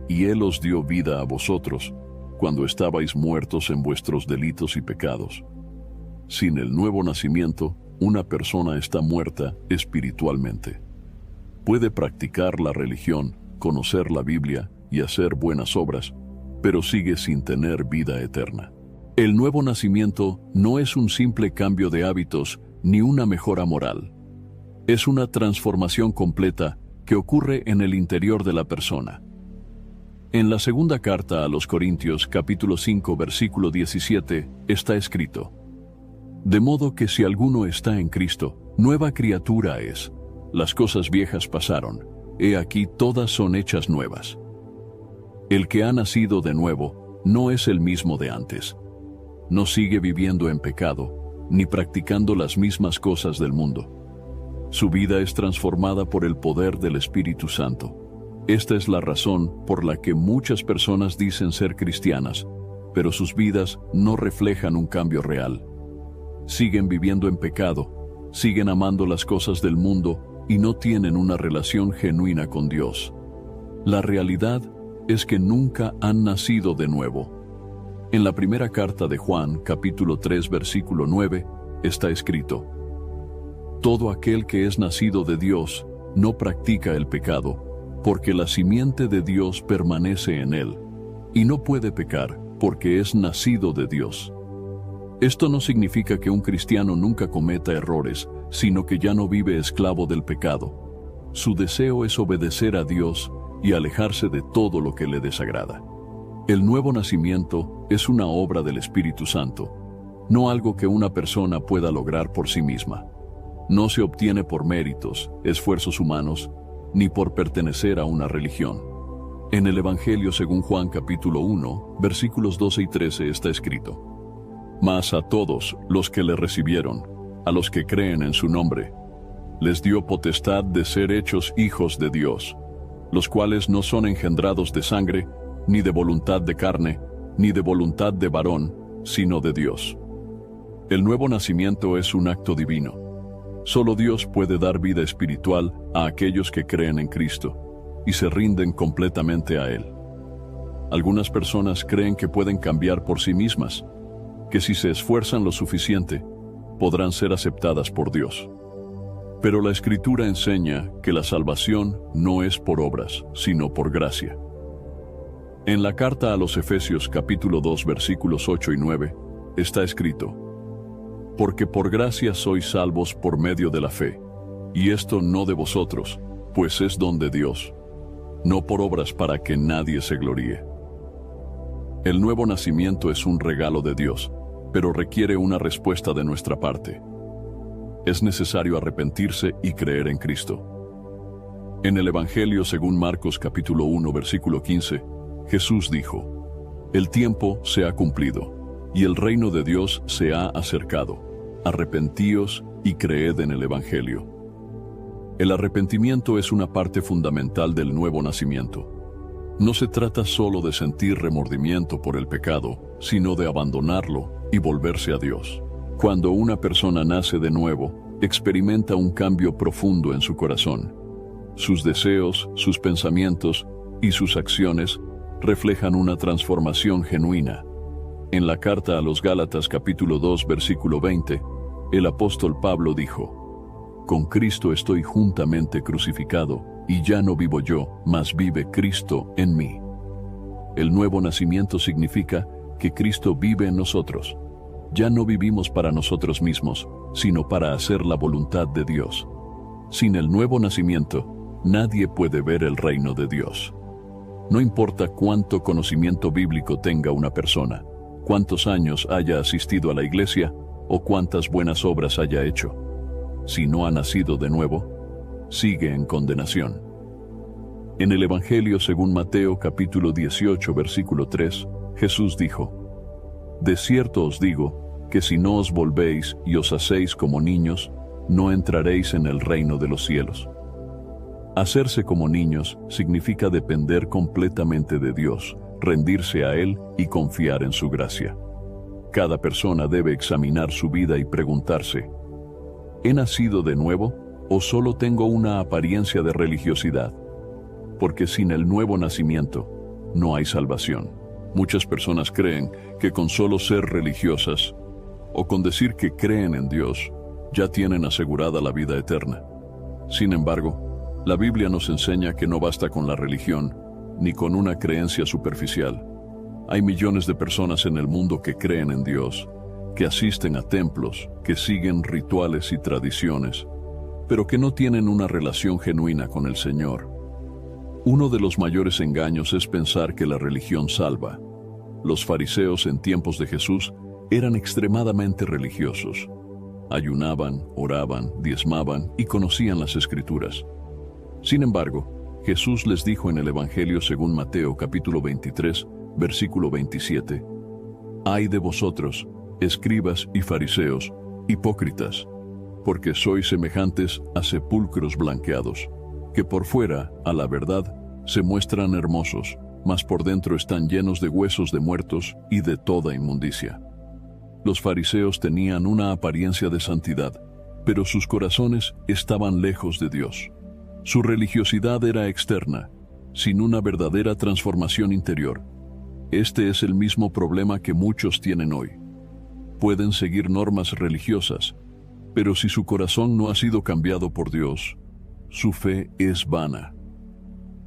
«Y Él os dio vida a vosotros, cuando estabais muertos en vuestros delitos y pecados». Sin el nuevo nacimiento, una persona está muerta espiritualmente. Puede practicar la religión, conocer la Biblia y hacer buenas obras, pero sigue sin tener vida eterna. El nuevo nacimiento no es un simple cambio de hábitos ni una mejora moral. Es una transformación completa que ocurre en el interior de la persona. En la segunda carta a los Corintios, capítulo 5, versículo 17, está escrito: «De modo que si alguno está en Cristo, nueva criatura es. Las cosas viejas pasaron, he aquí todas son hechas nuevas». El que ha nacido de nuevo no es el mismo de antes. No sigue viviendo en pecado, ni practicando las mismas cosas del mundo. Su vida es transformada por el poder del Espíritu Santo. Esta es la razón por la que muchas personas dicen ser cristianas, pero sus vidas no reflejan un cambio real. Siguen viviendo en pecado, siguen amando las cosas del mundo y no tienen una relación genuina con Dios. La realidad es que nunca han nacido de nuevo. En la primera carta de Juan, capítulo 3, versículo 9, está escrito: «Todo aquel que es nacido de Dios no practica el pecado, porque la simiente de Dios permanece en él, y no puede pecar, porque es nacido de Dios». Esto no significa que un cristiano nunca cometa errores, sino que ya no vive esclavo del pecado. Su deseo es obedecer a Dios y alejarse de todo lo que le desagrada. El nuevo nacimiento es una obra del Espíritu Santo, no algo que una persona pueda lograr por sí misma. No se obtiene por méritos, esfuerzos humanos, ni por pertenecer a una religión. En el Evangelio según Juan capítulo 1, versículos 12 y 13 está escrito: «Mas a todos los que le recibieron, a los que creen en su nombre, les dio potestad de ser hechos hijos de Dios, los cuales no son engendrados de sangre, ni de voluntad de carne, ni de voluntad de varón, sino de Dios». El nuevo nacimiento es un acto divino. Solo Dios puede dar vida espiritual a aquellos que creen en Cristo y se rinden completamente a Él. Algunas personas creen que pueden cambiar por sí mismas, que si se esfuerzan lo suficiente, podrán ser aceptadas por Dios. Pero la Escritura enseña que la salvación no es por obras, sino por gracia. En la carta a los Efesios capítulo 2 versículos 8 y 9 está escrito: «Porque por gracia sois salvos por medio de la fe, y esto no de vosotros, pues es don de Dios, no por obras para que nadie se gloríe. El nuevo nacimiento es un regalo de Dios, pero requiere una respuesta de nuestra parte. Es necesario arrepentirse y creer en Cristo. En el Evangelio según Marcos capítulo 1 versículo 15, Jesús dijo: «El tiempo se ha cumplido, y el reino de Dios se ha acercado. Arrepentíos y creed en el Evangelio». El arrepentimiento es una parte fundamental del nuevo nacimiento. No se trata solo de sentir remordimiento por el pecado, sino de abandonarlo y volverse a Dios. Cuando una persona nace de nuevo, experimenta un cambio profundo en su corazón. Sus deseos, sus pensamientos y sus acciones reflejan una transformación genuina. En la carta a los Gálatas capítulo 2 versículo 20, el apóstol Pablo dijo: «Con Cristo estoy juntamente crucificado, y ya no vivo yo, mas vive Cristo en mí». El nuevo nacimiento significa que Cristo vive en nosotros. Ya no vivimos para nosotros mismos, sino para hacer la voluntad de Dios. Sin el nuevo nacimiento, nadie puede ver el reino de Dios. No importa cuánto conocimiento bíblico tenga una persona, cuántos años haya asistido a la iglesia o cuántas buenas obras haya hecho. Si no ha nacido de nuevo, sigue en condenación. En el Evangelio según Mateo capítulo 18 versículo 3, Jesús dijo: «De cierto os digo que si no os volvéis y os hacéis como niños, no entraréis en el reino de los cielos». Hacerse como niños significa depender completamente de Dios, rendirse a Él y confiar en su gracia. Cada persona debe examinar su vida y preguntarse: ¿he nacido de nuevo o solo tengo una apariencia de religiosidad? Porque sin el nuevo nacimiento no hay salvación. Muchas personas creen que con solo ser religiosas o con decir que creen en Dios ya tienen asegurada la vida eterna. Sin embargo, la Biblia nos enseña que no basta con la religión ni con una creencia superficial. Hay millones de personas en el mundo que creen en Dios, que asisten a templos, que siguen rituales y tradiciones, pero que no tienen una relación genuina con el Señor. Uno de los mayores engaños es pensar que la religión salva. Los fariseos en tiempos de Jesús eran extremadamente religiosos. Ayunaban, oraban, diezmaban y conocían las Escrituras. Sin embargo, Jesús les dijo en el Evangelio según Mateo capítulo 23, versículo 27, «Ay de vosotros, escribas y fariseos, hipócritas, porque sois semejantes a sepulcros blanqueados, que por fuera, a la verdad, se muestran hermosos, mas por dentro están llenos de huesos de muertos y de toda inmundicia». Los fariseos tenían una apariencia de santidad, pero sus corazones estaban lejos de Dios. Su religiosidad era externa, sin una verdadera transformación interior. Este es el mismo problema que muchos tienen hoy. Pueden seguir normas religiosas, pero si su corazón no ha sido cambiado por Dios, su fe es vana.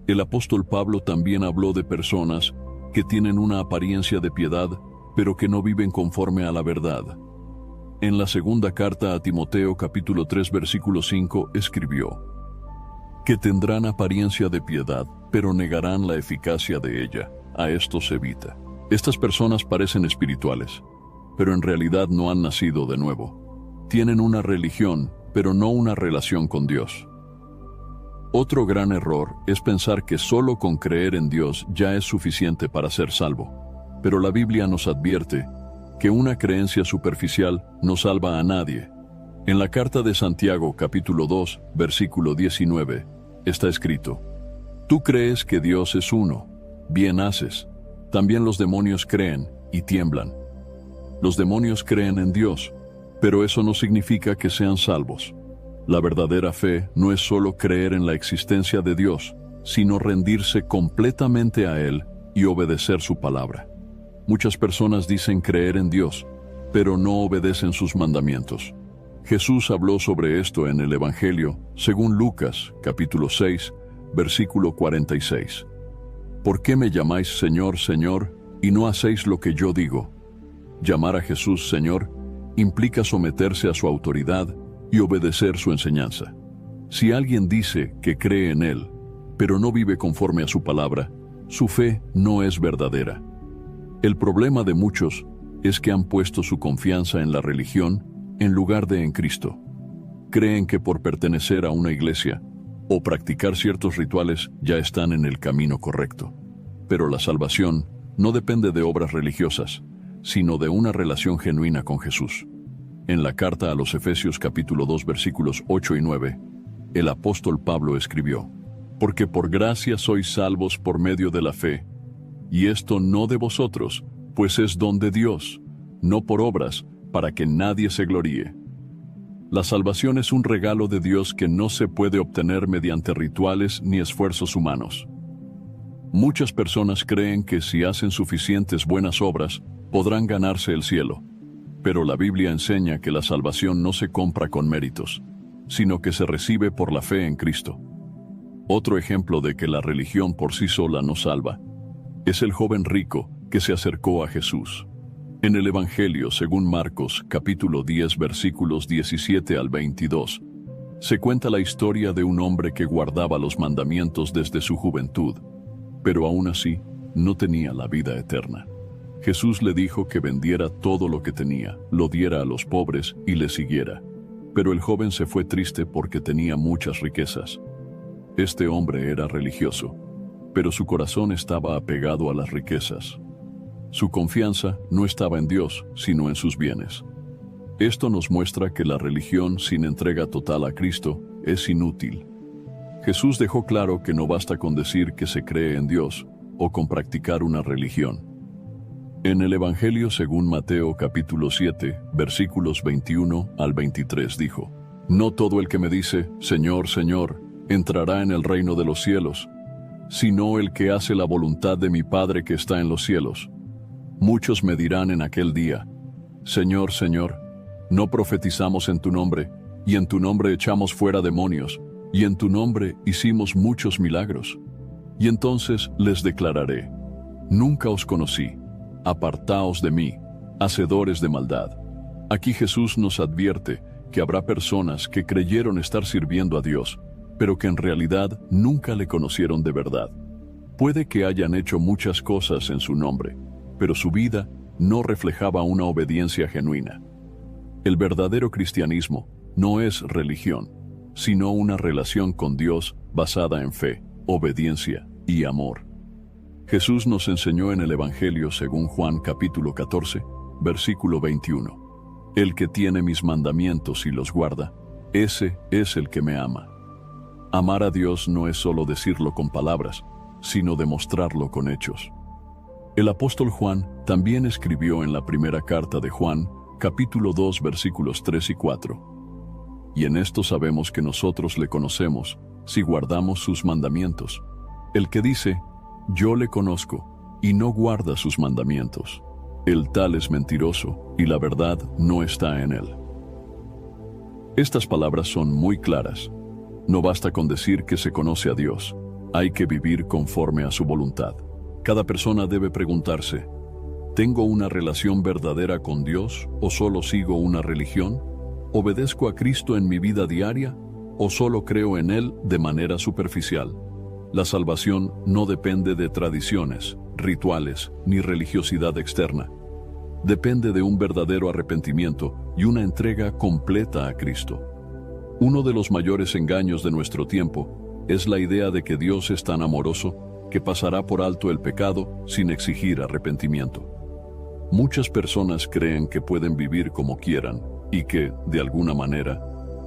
El apóstol Pablo también habló de personas que tienen una apariencia de piedad, pero que no viven conforme a la verdad. En la segunda carta a Timoteo capítulo 3 versículo 5 escribió: «Que tendrán apariencia de piedad, pero negarán la eficacia de ella. A estos evita». Estas personas parecen espirituales, pero en realidad no han nacido de nuevo. Tienen una religión, pero no una relación con Dios. Otro gran error es pensar que solo con creer en Dios ya es suficiente para ser salvo. Pero la Biblia nos advierte que una creencia superficial no salva a nadie. En la carta de Santiago, capítulo 2, versículo 19, está escrito: «Tú crees que Dios es uno, bien haces. También los demonios creen y tiemblan». Los demonios creen en Dios, pero eso no significa que sean salvos. La verdadera fe no es solo creer en la existencia de Dios, sino rendirse completamente a Él y obedecer su palabra. Muchas personas dicen creer en Dios, pero no obedecen sus mandamientos. Jesús habló sobre esto en el Evangelio, según Lucas, capítulo 6, versículo 46. «¿Por qué me llamáis Señor, Señor, y no hacéis lo que yo digo?» Llamar a Jesús Señor implica someterse a su autoridad y obedecer su enseñanza. Si alguien dice que cree en Él, pero no vive conforme a su palabra, su fe no es verdadera. El problema de muchos es que han puesto su confianza en la religión en lugar de en Cristo. Creen que por pertenecer a una iglesia o practicar ciertos rituales ya están en el camino correcto. Pero la salvación no depende de obras religiosas, sino de una relación genuina con Jesús. En la carta a los Efesios capítulo 2 versículos 8 y 9, el apóstol Pablo escribió: «Porque por gracia sois salvos por medio de la fe, y esto no de vosotros, pues es don de Dios, no por obras, para que nadie se gloríe». La salvación es un regalo de Dios que no se puede obtener mediante rituales ni esfuerzos humanos. Muchas personas creen que si hacen suficientes buenas obras, podrán ganarse el cielo. Pero la Biblia enseña que la salvación no se compra con méritos, sino que se recibe por la fe en Cristo. Otro ejemplo de que la religión por sí sola no salva es el joven rico que se acercó a Jesús. En el Evangelio según Marcos, capítulo 10, versículos 17 al 22, se cuenta la historia de un hombre que guardaba los mandamientos desde su juventud, pero aún así no tenía la vida eterna. Jesús le dijo que vendiera todo lo que tenía, lo diera a los pobres y le siguiera. Pero el joven se fue triste porque tenía muchas riquezas. Este hombre era religioso, pero su corazón estaba apegado a las riquezas. Su confianza no estaba en Dios, sino en sus bienes. Esto nos muestra que la religión sin entrega total a Cristo es inútil. Jesús dejó claro que no basta con decir que se cree en Dios o con practicar una religión. En el Evangelio según Mateo capítulo 7, versículos 21 al 23 dijo: «No todo el que me dice, Señor, Señor, entrará en el reino de los cielos, sino el que hace la voluntad de mi Padre que está en los cielos. Muchos me dirán en aquel día, Señor, Señor, ¿no profetizamos en tu nombre, y en tu nombre echamos fuera demonios, y en tu nombre hicimos muchos milagros? Y entonces les declararé, nunca os conocí, apartaos de mí, hacedores de maldad». Aquí Jesús nos advierte que habrá personas que creyeron estar sirviendo a Dios, pero que en realidad nunca le conocieron de verdad. Puede que hayan hecho muchas cosas en su nombre, pero su vida no reflejaba una obediencia genuina. El verdadero cristianismo no es religión, sino una relación con Dios basada en fe, obediencia y amor. Jesús nos enseñó en el Evangelio según Juan capítulo 14, versículo 21. El que tiene mis mandamientos y los guarda, ese es el que me ama. Amar a Dios no es solo decirlo con palabras, sino demostrarlo con hechos. El apóstol Juan también escribió en la primera carta de Juan, capítulo 2, versículos 3 y 4. Y en esto sabemos que nosotros le conocemos, si guardamos sus mandamientos. El que dice, yo le conozco, y no guarda sus mandamientos, el tal es mentiroso, y la verdad no está en él. Estas palabras son muy claras. No basta con decir que se conoce a Dios, hay que vivir conforme a su voluntad. Cada persona debe preguntarse, ¿tengo una relación verdadera con Dios o solo sigo una religión? ¿Obedezco a Cristo en mi vida diaria o solo creo en Él de manera superficial? La salvación no depende de tradiciones, rituales ni religiosidad externa. Depende de un verdadero arrepentimiento y una entrega completa a Cristo. Uno de los mayores engaños de nuestro tiempo es la idea de que Dios es tan amoroso que pasará por alto el pecado sin exigir arrepentimiento. Muchas personas creen que pueden vivir como quieran y que, de alguna manera,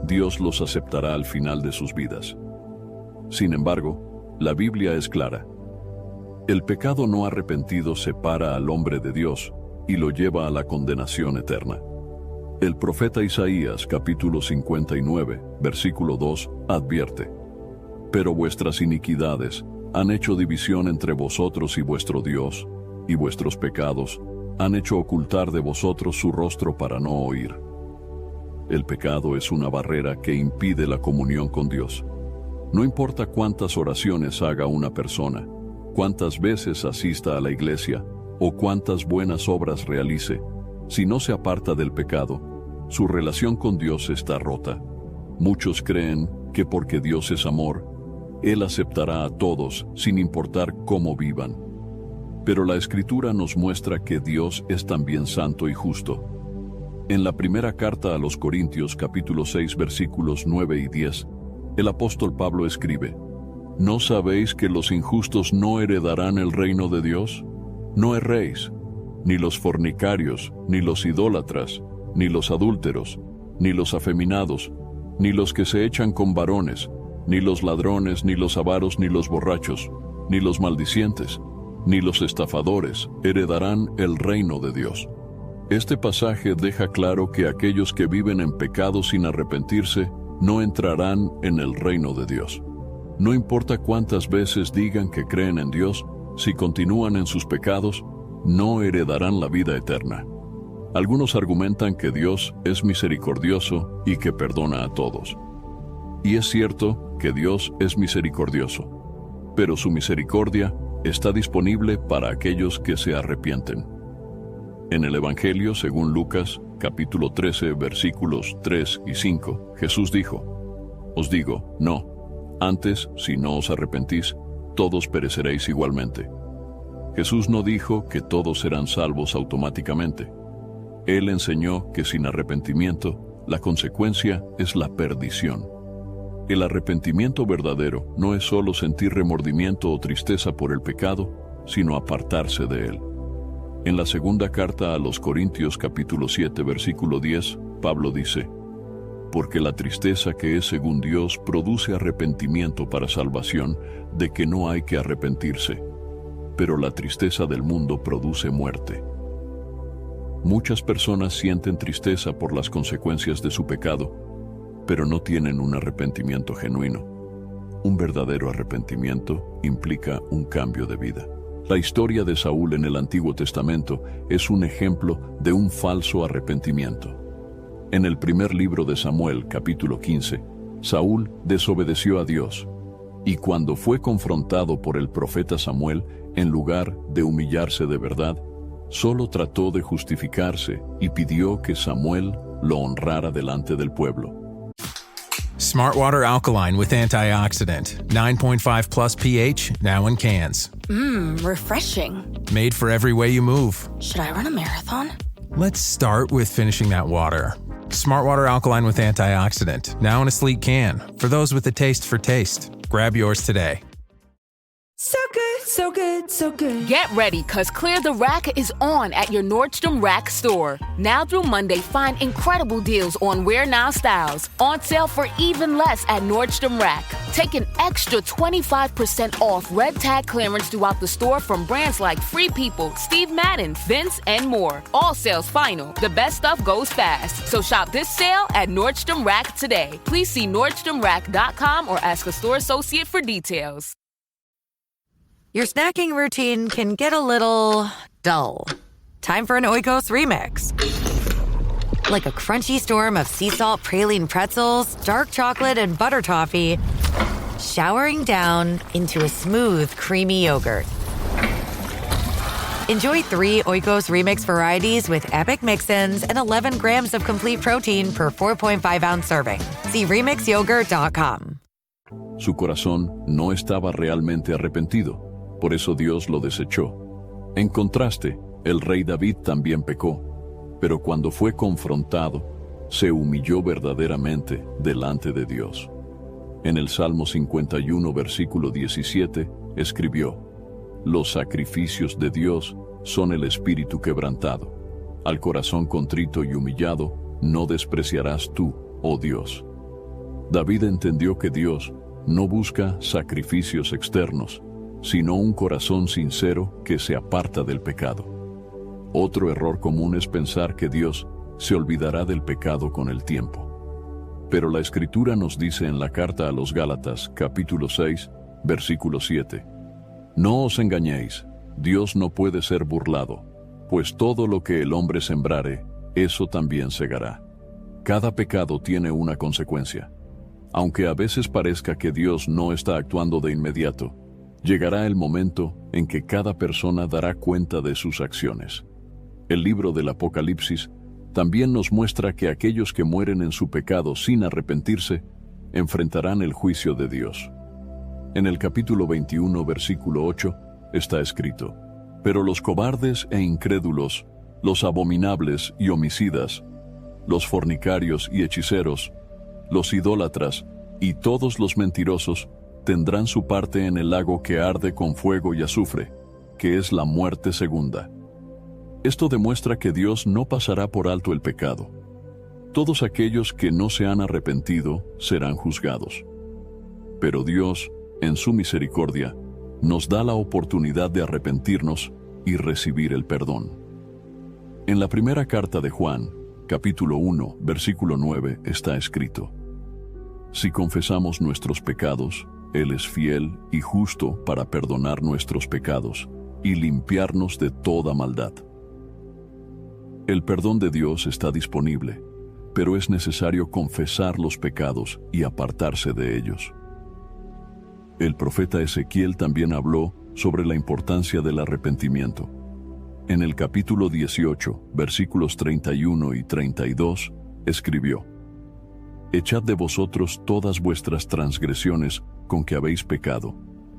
Dios los aceptará al final de sus vidas. Sin embargo, la Biblia es clara. El pecado no arrepentido separa al hombre de Dios y lo lleva a la condenación eterna. El profeta Isaías, capítulo 59, versículo 2, advierte: «Pero vuestras iniquidades han hecho división entre vosotros y vuestro Dios, y vuestros pecados han hecho ocultar de vosotros su rostro para no oír». El pecado es una barrera que impide la comunión con Dios. No importa cuántas oraciones haga una persona, cuántas veces asista a la iglesia o cuántas buenas obras realice, si no se aparta del pecado, su relación con Dios está rota. Muchos creen que porque Dios es amor, Él aceptará a todos sin importar cómo vivan. Pero la Escritura nos muestra que Dios es también santo y justo. En la primera carta a los Corintios, capítulo 6, versículos 9 y 10, el apóstol Pablo escribe: ¿No sabéis que los injustos no heredarán el reino de Dios? No erréis, ni los fornicarios, ni los idólatras, ni los adúlteros, ni los afeminados, ni los que se echan con varones, ni los ladrones, ni los avaros, ni los borrachos, ni los maldicientes, ni los estafadores heredarán el reino de Dios. Este pasaje deja claro que aquellos que viven en pecado sin arrepentirse no entrarán en el reino de Dios. No importa cuántas veces digan que creen en Dios, si continúan en sus pecados, no heredarán la vida eterna. Algunos argumentan que Dios es misericordioso y que perdona a todos. Y es cierto que Dios es misericordioso, pero su misericordia está disponible para aquellos que se arrepienten. En el Evangelio, según Lucas, capítulo 13, versículos 3 y 5, Jesús dijo: Os digo, no, antes, si no os arrepentís, todos pereceréis igualmente. Jesús no dijo que todos serán salvos automáticamente. Él enseñó que sin arrepentimiento, la consecuencia es la perdición. El arrepentimiento verdadero no es solo sentir remordimiento o tristeza por el pecado, sino apartarse de él. En la segunda carta a los Corintios capítulo 7 versículo 10, Pablo dice: Porque la tristeza que es según Dios produce arrepentimiento para salvación, de que no hay que arrepentirse, pero la tristeza del mundo produce muerte. Muchas personas sienten tristeza por las consecuencias de su pecado, pero no tienen un arrepentimiento genuino. Un verdadero arrepentimiento implica un cambio de vida. La historia de Saúl en el Antiguo Testamento es un ejemplo de un falso arrepentimiento. En el primer libro de Samuel, capítulo 15, Saúl desobedeció a Dios, y cuando fue confrontado por el profeta Samuel, en lugar de humillarse de verdad, solo trató de justificarse y pidió que Samuel lo honrara delante del pueblo. Smart Water Alkaline with antioxidant. 9.5 plus pH, now in cans. Refreshing. Made for every way you move. Should I run a marathon? Let's start with finishing that water. Smart Water Alkaline with antioxidant, now in a sleek can. For those with a taste for taste. Grab yours today. So good, so good, so good. Get ready, cause Clear the Rack is on at your Nordstrom Rack store. Now through Monday, find incredible deals on Wear Now styles. On sale for even less at Nordstrom Rack. Take an extra 25% off red tag clearance throughout the store from brands like Free People, Steve Madden, Vince, and more. All sales final. The best stuff goes fast. So shop this sale at Nordstrom Rack today. Please see NordstromRack.com or ask a store associate for details. Your snacking routine can get a little dull. Time for an Oikos remix. Like a crunchy storm of sea salt praline pretzels, dark chocolate, and butter toffee, showering down into a smooth, creamy yogurt. Enjoy 3 Oikos remix varieties with epic mix-ins and 11 grams of complete protein per 4.5-ounce serving. See remixyogurt.com. Su corazón no estaba realmente arrepentido. Por eso Dios lo desechó. En contraste, el rey David también pecó, pero cuando fue confrontado, se humilló verdaderamente delante de Dios. En el Salmo 51, versículo 17, escribió: Los sacrificios de Dios son el espíritu quebrantado. Al corazón contrito y humillado no despreciarás tú, oh Dios. David entendió que Dios no busca sacrificios externos, sino un corazón sincero que se aparta del pecado. Otro error común es pensar que Dios se olvidará del pecado con el tiempo. Pero la Escritura nos dice en la carta a los Gálatas, capítulo 6, versículo 7, No os engañéis, Dios no puede ser burlado, pues todo lo que el hombre sembrare, eso también segará. Cada pecado tiene una consecuencia. Aunque a veces parezca que Dios no está actuando de inmediato, llegará el momento en que cada persona dará cuenta de sus acciones. El libro del Apocalipsis también nos muestra que aquellos que mueren en su pecado sin arrepentirse enfrentarán el juicio de Dios. En el capítulo 21, versículo 8, está escrito: Pero los cobardes e incrédulos, los abominables y homicidas, los fornicarios y hechiceros, los idólatras y todos los mentirosos tendrán su parte en el lago que arde con fuego y azufre, que es la muerte segunda. Esto demuestra que Dios no pasará por alto el pecado. Todos aquellos que no se han arrepentido serán juzgados. Pero Dios, en su misericordia, nos da la oportunidad de arrepentirnos y recibir el perdón. En la primera carta de Juan, capítulo 1, versículo 9, está escrito: Si confesamos nuestros pecados, Él es fiel y justo para perdonar nuestros pecados y limpiarnos de toda maldad. El perdón de Dios está disponible, pero es necesario confesar los pecados y apartarse de ellos. El profeta Ezequiel también habló sobre la importancia del arrepentimiento. En el capítulo 18, versículos 31 y 32, escribió: Echad de vosotros todas vuestras transgresiones con que habéis pecado,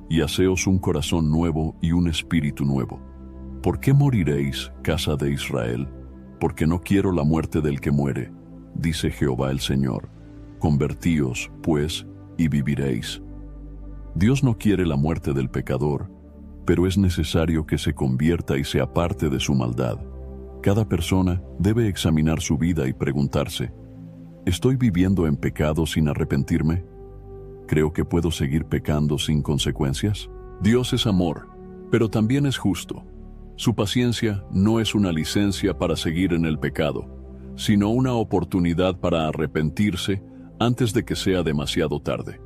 y haceos un corazón nuevo y un espíritu nuevo. ¿Por qué moriréis, casa de Israel? Porque no quiero la muerte del que muere, dice Jehová el Señor. Convertíos, pues, y viviréis. Dios no quiere la muerte del pecador, pero es necesario que se convierta y se aparte de su maldad. Cada persona debe examinar su vida y preguntarse: ¿estoy viviendo en pecado sin arrepentirme? ¿Creo que puedo seguir pecando sin consecuencias? Dios es amor, pero también es justo. Su paciencia no es una licencia para seguir en el pecado, sino una oportunidad para arrepentirse antes de que sea demasiado tarde.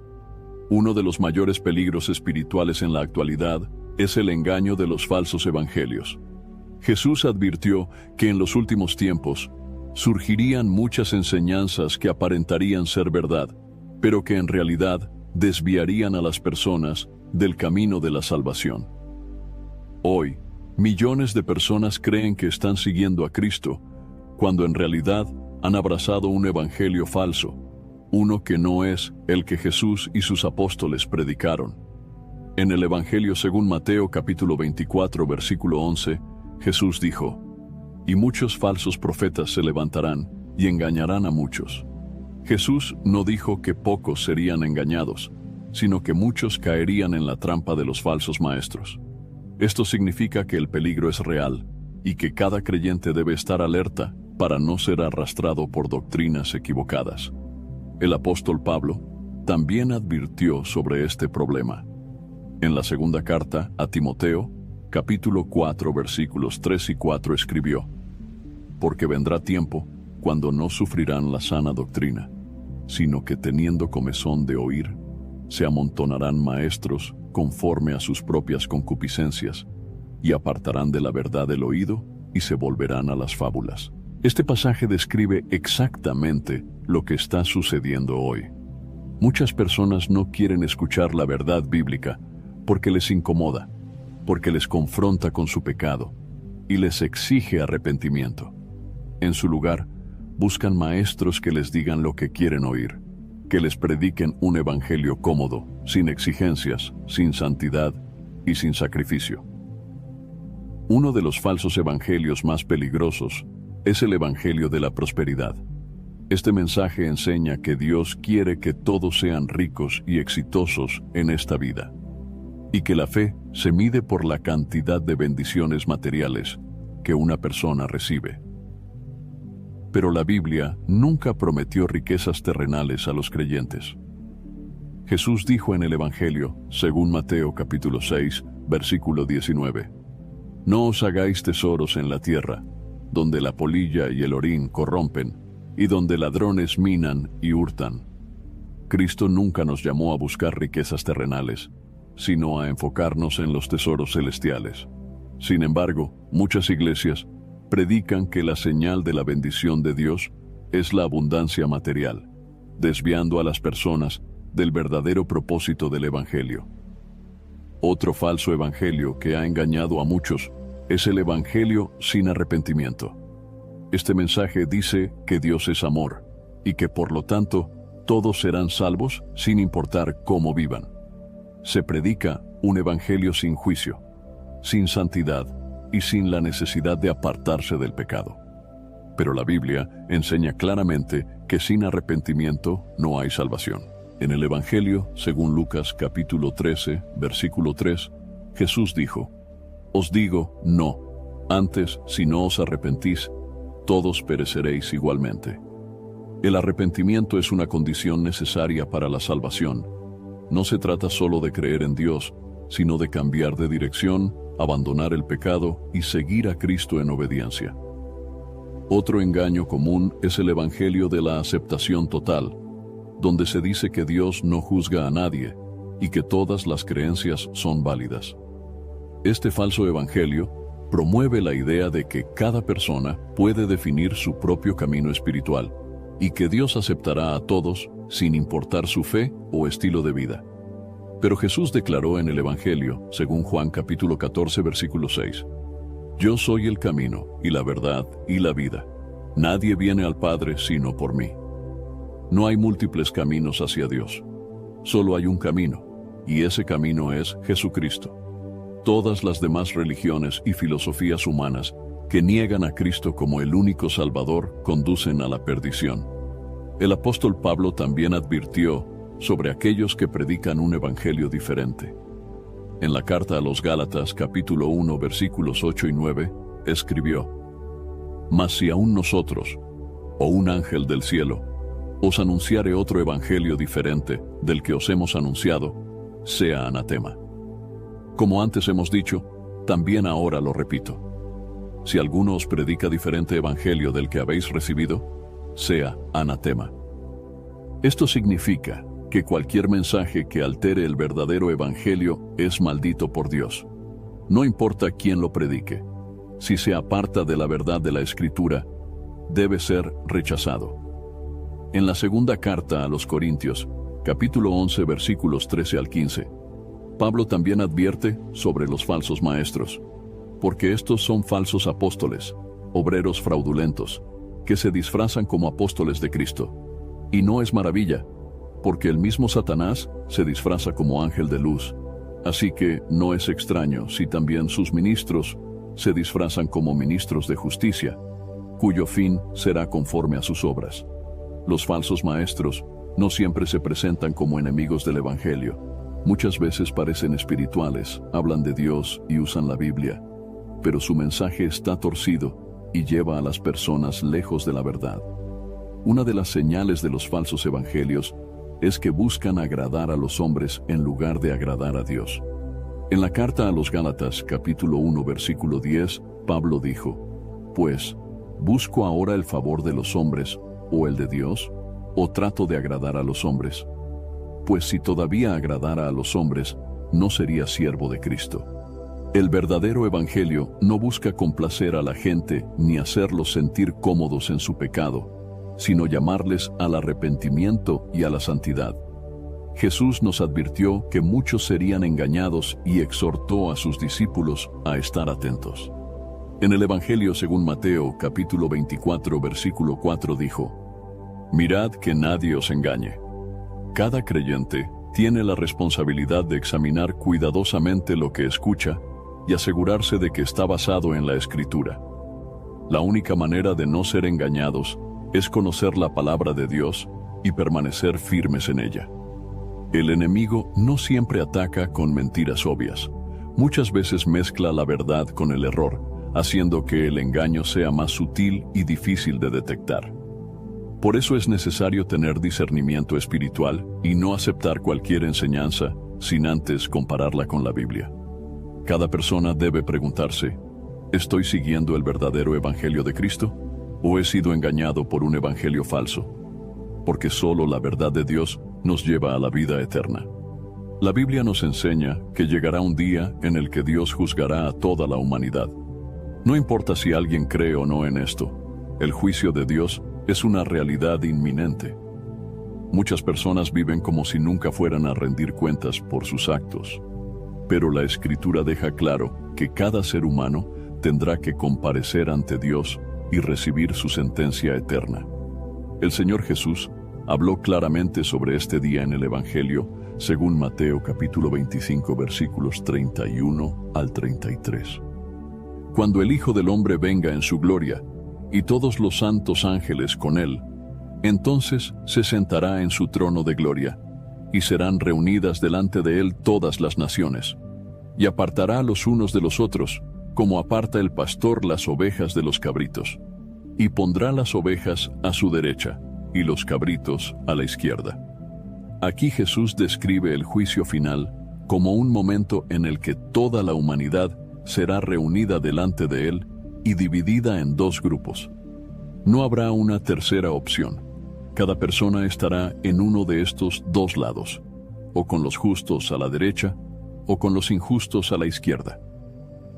Uno de los mayores peligros espirituales en la actualidad es el engaño de los falsos evangelios. Jesús advirtió que en los últimos tiempos surgirían muchas enseñanzas que aparentarían ser verdad, pero que en realidad desviarían a las personas del camino de la salvación. Hoy, millones de personas creen que están siguiendo a Cristo, cuando en realidad han abrazado un evangelio falso, uno que no es el que Jesús y sus apóstoles predicaron. En el Evangelio según Mateo capítulo 24, versículo 11, Jesús dijo: Y muchos falsos profetas se levantarán y engañarán a muchos. Jesús no dijo que pocos serían engañados, sino que muchos caerían en la trampa de los falsos maestros. Esto significa que el peligro es real y que cada creyente debe estar alerta para no ser arrastrado por doctrinas equivocadas. El apóstol Pablo también advirtió sobre este problema. En la segunda carta a Timoteo, capítulo 4, versículos 3 y 4 escribió: Porque vendrá tiempo cuando no sufrirán la sana doctrina, sino que teniendo comezón de oír, se amontonarán maestros conforme a sus propias concupiscencias, y apartarán de la verdad el oído y se volverán a las fábulas. Este pasaje describe exactamente lo que está sucediendo hoy. Muchas personas no quieren escuchar la verdad bíblica porque les incomoda, porque les confronta con su pecado y les exige arrepentimiento. En su lugar, buscan maestros que les digan lo que quieren oír, que les prediquen un evangelio cómodo, sin exigencias, sin santidad y sin sacrificio. Uno de los falsos evangelios más peligrosos es el evangelio de la prosperidad. Este mensaje enseña que Dios quiere que todos sean ricos y exitosos en esta vida, y que la fe se mide por la cantidad de bendiciones materiales que una persona recibe. Pero la Biblia nunca prometió riquezas terrenales a los creyentes. Jesús dijo en el Evangelio, según Mateo capítulo 6, versículo 19, No os hagáis tesoros en la tierra, donde la polilla y el orín corrompen, y donde ladrones minan y hurtan. Cristo nunca nos llamó a buscar riquezas terrenales, sino a enfocarnos en los tesoros celestiales. Sin embargo, muchas iglesias predican que la señal de la bendición de Dios es la abundancia material, desviando a las personas del verdadero propósito del Evangelio. Otro falso evangelio que ha engañado a muchos es el evangelio sin arrepentimiento. Este mensaje dice que Dios es amor y que por lo tanto todos serán salvos sin importar cómo vivan. se predica un evangelio sin juicio, sin santidad y sin la necesidad de apartarse del pecado. Pero la Biblia enseña claramente que sin arrepentimiento no hay salvación. En el Evangelio, según Lucas capítulo 13, versículo 3, Jesús dijo: «Os digo, no, antes, si no os arrepentís, todos pereceréis igualmente». El arrepentimiento es una condición necesaria para la salvación. No se trata solo de creer en Dios, sino de cambiar de dirección, abandonar el pecado y seguir a Cristo en obediencia. Otro engaño común es el evangelio de la aceptación total, donde se dice que Dios no juzga a nadie y que todas las creencias son válidas. Este falso evangelio promueve la idea de que cada persona puede definir su propio camino espiritual y que Dios aceptará a todos sin importar su fe o estilo de vida. Pero Jesús declaró en el Evangelio, según Juan capítulo 14, versículo 6, «Yo soy el camino y la verdad y la vida. Nadie viene al Padre sino por mí». No hay múltiples caminos hacia Dios. Solo hay un camino, y ese camino es Jesucristo. Todas las demás religiones y filosofías humanas que niegan a Cristo como el único Salvador conducen a la perdición. El apóstol Pablo también advirtió sobre aquellos que predican un evangelio diferente. En la carta a los Gálatas, capítulo 1, versículos 8 y 9, escribió: «Mas si aún nosotros, o un ángel del cielo, os anunciare otro evangelio diferente del que os hemos anunciado, sea anatema». Como antes hemos dicho, también ahora lo repito. Si alguno os predica diferente evangelio del que habéis recibido, sea anatema. Esto significa que cualquier mensaje que altere el verdadero evangelio es maldito por Dios. No importa quién lo predique, si se aparta de la verdad de la Escritura, debe ser rechazado. En la segunda carta a los Corintios, capítulo 11, versículos 13 al 15, Pablo también advierte sobre los falsos maestros, porque estos son falsos apóstoles, obreros fraudulentos, que se disfrazan como apóstoles de Cristo. Y no es maravilla, porque el mismo Satanás se disfraza como ángel de luz. Así que no es extraño si también sus ministros se disfrazan como ministros de justicia, cuyo fin será conforme a sus obras. Los falsos maestros no siempre se presentan como enemigos del Evangelio. Muchas veces parecen espirituales, hablan de Dios y usan la Biblia, pero su mensaje está torcido y lleva a las personas lejos de la verdad. Una de las señales de los falsos evangelios es que buscan agradar a los hombres en lugar de agradar a Dios. En la carta a los Gálatas, capítulo 1, versículo 10, Pablo dijo: «Pues, ¿busco ahora el favor de los hombres o el de Dios? ¿O trato de agradar a los hombres? Pues si todavía agradara a los hombres, no sería siervo de Cristo». El verdadero evangelio no busca complacer a la gente ni hacerlos sentir cómodos en su pecado, sino llamarles al arrepentimiento y a la santidad. Jesús nos advirtió que muchos serían engañados y exhortó a sus discípulos a estar atentos. En el Evangelio según Mateo, capítulo 24, versículo 4 dijo: «Mirad que nadie os engañe». Cada creyente tiene la responsabilidad de examinar cuidadosamente lo que escucha y asegurarse de que está basado en la Escritura. La única manera de no ser engañados es conocer la palabra de Dios y permanecer firmes en ella. El enemigo no siempre ataca con mentiras obvias. Muchas veces mezcla la verdad con el error, haciendo que el engaño sea más sutil y difícil de detectar. Por eso es necesario tener discernimiento espiritual y no aceptar cualquier enseñanza sin antes compararla con la Biblia. Cada persona debe preguntarse: ¿estoy siguiendo el verdadero evangelio de Cristo? ¿O he sido engañado por un evangelio falso? Porque solo la verdad de Dios nos lleva a la vida eterna. La Biblia nos enseña que llegará un día en el que Dios juzgará a toda la humanidad. No importa si alguien cree o no en esto, el juicio de Dios es una realidad inminente. Muchas personas viven como si nunca fueran a rendir cuentas por sus actos. Pero la Escritura deja claro que cada ser humano tendrá que comparecer ante Dios y recibir su sentencia eterna. El Señor Jesús habló claramente sobre este día en el Evangelio, según Mateo capítulo 25 versículos 31 al 33. Cuando el Hijo del Hombre venga en su gloria, y todos los santos ángeles con él, entonces se sentará en su trono de gloria, y serán reunidas delante de él todas las naciones, y apartará los unos de los otros, como aparta el pastor las ovejas de los cabritos, y pondrá las ovejas a su derecha, y los cabritos a la izquierda. Aquí Jesús describe el juicio final como un momento en el que toda la humanidad será reunida delante de él y dividida en dos grupos. No habrá una tercera opción. Cada persona estará en uno de estos dos lados, o con los justos a la derecha, o con los injustos a la izquierda.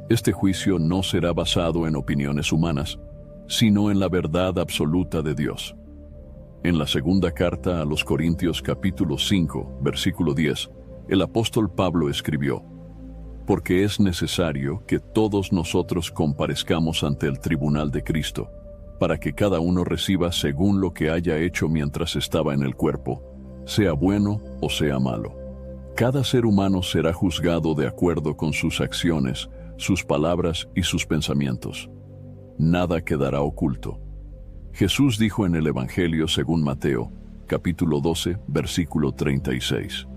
Este juicio no será basado en opiniones humanas, sino en la verdad absoluta de Dios. En la segunda carta a los Corintios capítulo 5, versículo 10, el apóstol Pablo escribió: porque es necesario que todos nosotros comparezcamos ante el tribunal de Cristo, para que cada uno reciba según lo que haya hecho mientras estaba en el cuerpo, sea bueno o sea malo. Cada ser humano será juzgado de acuerdo con sus acciones, sus palabras y sus pensamientos. Nada quedará oculto. Jesús dijo en el Evangelio según Mateo, capítulo 12, versículo 36.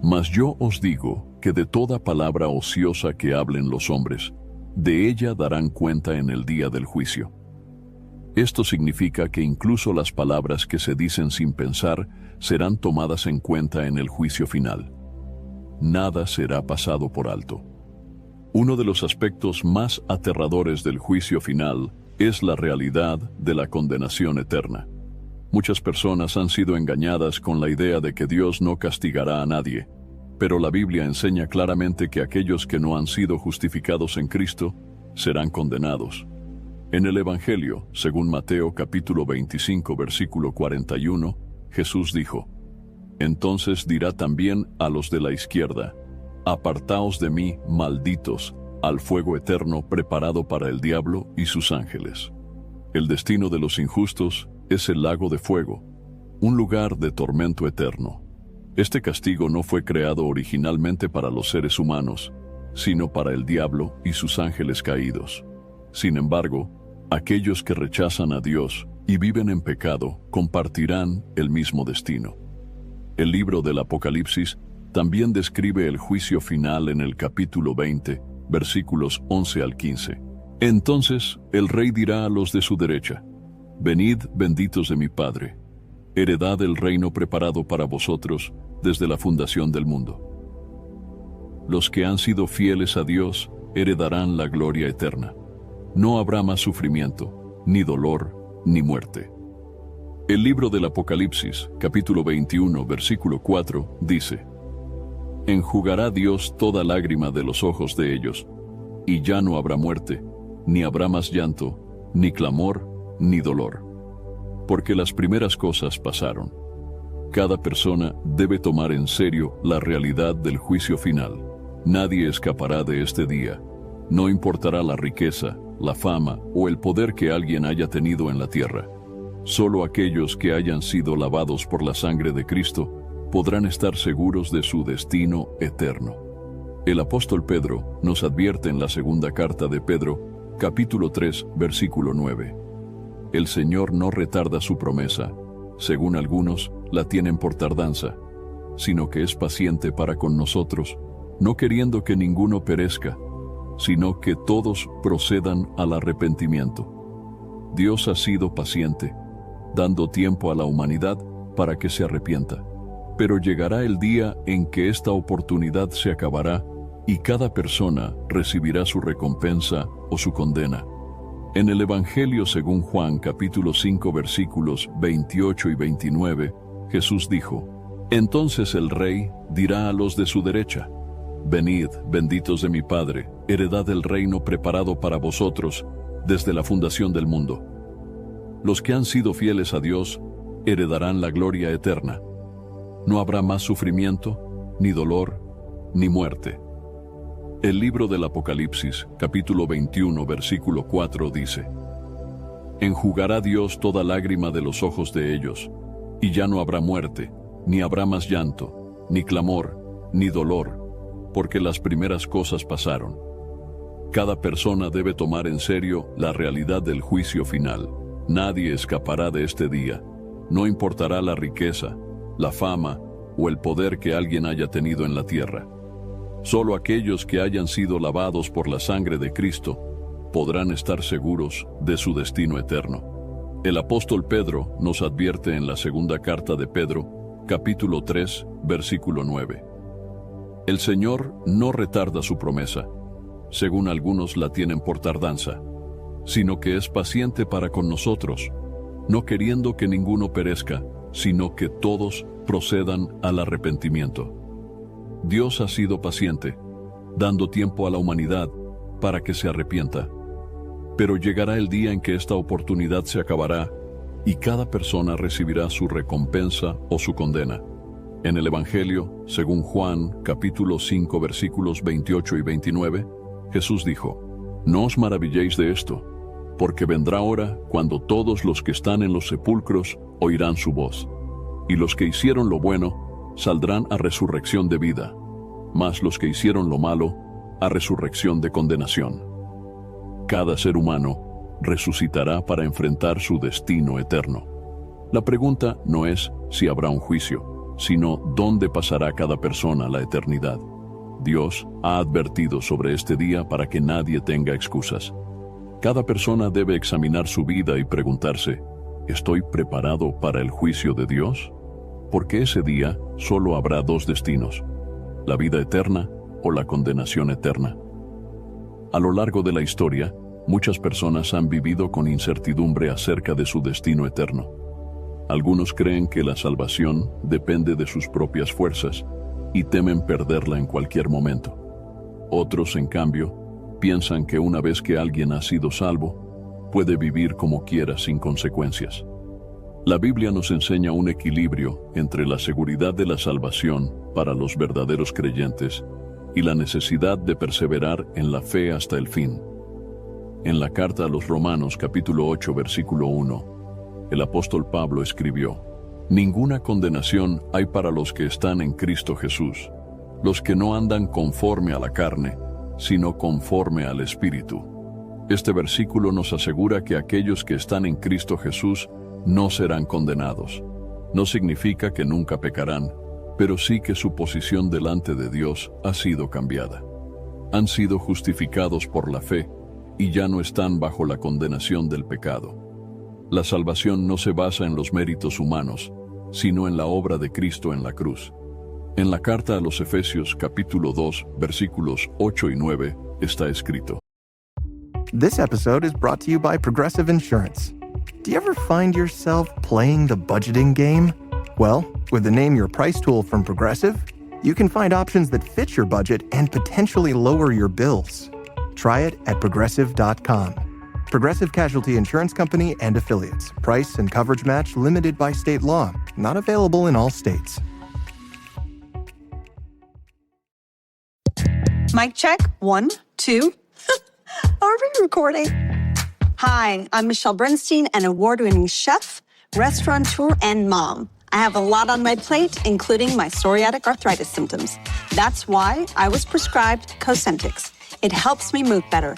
Mas yo os digo que de toda palabra ociosa que hablen los hombres, de ella darán cuenta en el día del juicio. Esto significa que incluso las palabras que se dicen sin pensar serán tomadas en cuenta en el juicio final. Nada será pasado por alto. Uno de los aspectos más aterradores del juicio final es la realidad de la condenación eterna. Muchas personas han sido engañadas con la idea de que Dios no castigará a nadie, pero la Biblia enseña claramente que aquellos que no han sido justificados en Cristo serán condenados. En el Evangelio, según Mateo capítulo 25 versículo 41, Jesús dijo: entonces dirá también a los de la izquierda: apartaos de mí, malditos, al fuego eterno preparado para el diablo y sus ángeles. El destino de los injustos es el lago de fuego, un lugar de tormento eterno. Este castigo no fue creado originalmente para los seres humanos, sino para el diablo y sus ángeles caídos. Sin embargo, aquellos que rechazan a Dios y viven en pecado compartirán el mismo destino. El libro del Apocalipsis también describe el juicio final en el capítulo 20, versículos 11 al 15. Entonces el rey dirá a los de su derecha: venid, benditos de mi Padre, heredad el reino preparado para vosotros desde la fundación del mundo. Los que han sido fieles a Dios heredarán la gloria eterna. No habrá más sufrimiento, ni dolor, ni muerte. El libro del Apocalipsis, capítulo 21, versículo 4, dice: enjugará Dios toda lágrima de los ojos de ellos, y ya no habrá muerte, ni habrá más llanto, ni clamor, ni dolor. Porque las primeras cosas pasaron. Cada persona debe tomar en serio la realidad del juicio final. Nadie escapará de este día. No importará la riqueza, la fama o el poder que alguien haya tenido en la tierra. Solo aquellos que hayan sido lavados por la sangre de Cristo podrán estar seguros de su destino eterno. El apóstol Pedro nos advierte en la segunda carta de Pedro, capítulo 3, versículo 9. El Señor no retarda su promesa, según algunos la tienen por tardanza, sino que es paciente para con nosotros, no queriendo que ninguno perezca, sino que todos procedan al arrepentimiento. Dios ha sido paciente, dando tiempo a la humanidad para que se arrepienta. Pero llegará el día en que esta oportunidad se acabará y cada persona recibirá su recompensa o su condena. En el Evangelio según Juan capítulo 5 versículos 28 y 29, Jesús dijo: entonces el rey dirá a los de su derecha: venid, benditos de mi Padre, heredad el reino preparado para vosotros desde la fundación del mundo. Los que han sido fieles a Dios heredarán la gloria eterna. No habrá más sufrimiento, ni dolor, ni muerte. El libro del Apocalipsis, capítulo 21, versículo 4 dice: enjugará Dios toda lágrima de los ojos de ellos, y ya no habrá muerte, ni habrá más llanto, ni clamor, ni dolor, porque las primeras cosas pasaron. Cada persona debe tomar en serio la realidad del juicio final. Nadie escapará de este día. No importará la riqueza, la fama o el poder que alguien haya tenido en la tierra. Solo aquellos que hayan sido lavados por la sangre de Cristo podrán estar seguros de su destino eterno. El apóstol Pedro nos advierte en la segunda carta de Pedro, capítulo 3, versículo 9. El Señor no retarda su promesa, según algunos la tienen por tardanza, sino que es paciente para con nosotros, no queriendo que ninguno perezca, sino que todos procedan al arrepentimiento. Dios ha sido paciente, dando tiempo a la humanidad para que se arrepienta. Pero llegará el día en que esta oportunidad se acabará y cada persona recibirá su recompensa o su condena. En el Evangelio, según Juan, capítulo 5, versículos 28 y 29, Jesús dijo: No os maravilléis de esto, porque vendrá hora cuando todos los que están en los sepulcros oirán su voz, y los que hicieron lo bueno saldrán a resurrección de vida, mas los que hicieron lo malo a resurrección de condenación. Cada ser humano resucitará para enfrentar su destino eterno. La pregunta no es si habrá un juicio, sino dónde pasará cada persona la eternidad. Dios ha advertido sobre este día para que nadie tenga excusas. Cada persona debe examinar su vida y preguntarse: ¿estoy preparado para el juicio de Dios? Porque ese día solo habrá dos destinos: la vida eterna o la condenación eterna. A lo largo de la historia, muchas personas han vivido con incertidumbre acerca de su destino eterno. Algunos creen que la salvación depende de sus propias fuerzas y temen perderla en cualquier momento. Otros, en cambio, piensan que una vez que alguien ha sido salvo, puede vivir como quiera sin consecuencias. La Biblia nos enseña un equilibrio entre la seguridad de la salvación para los verdaderos creyentes y la necesidad de perseverar en la fe hasta el fin. En la carta a los Romanos, capítulo 8, versículo 1, el apóstol Pablo escribió: Ninguna condenación hay para los que están en Cristo Jesús, los que no andan conforme a la carne, sino conforme al Espíritu. Este versículo nos asegura que aquellos que están en Cristo Jesús no serán condenados. No significa que nunca pecarán, pero sí que su posición delante de Dios ha sido cambiada. Han sido justificados por la fe y ya no están bajo la condenación del pecado. La salvación no se basa en los méritos humanos, sino en la obra de Cristo en la cruz. En la carta a los Efesios, capítulo 2, versículos 8 y 9, está escrito: This episode is brought to you by Progressive Insurance. Do you ever find yourself playing the budgeting game? Well, with the Name Your Price tool from Progressive, you can find options that fit your budget and potentially lower your bills. Try it at Progressive.com. Progressive Casualty Insurance Company and Affiliates. Price and coverage match limited by state law. Not available in all states. Mic check. 1, 2. Are we recording? Hi, I'm Michelle Bernstein, an award-winning chef, restaurateur, and mom. I have a lot on my plate, including my psoriatic arthritis symptoms. That's why I was prescribed Cosentyx. It helps me move better.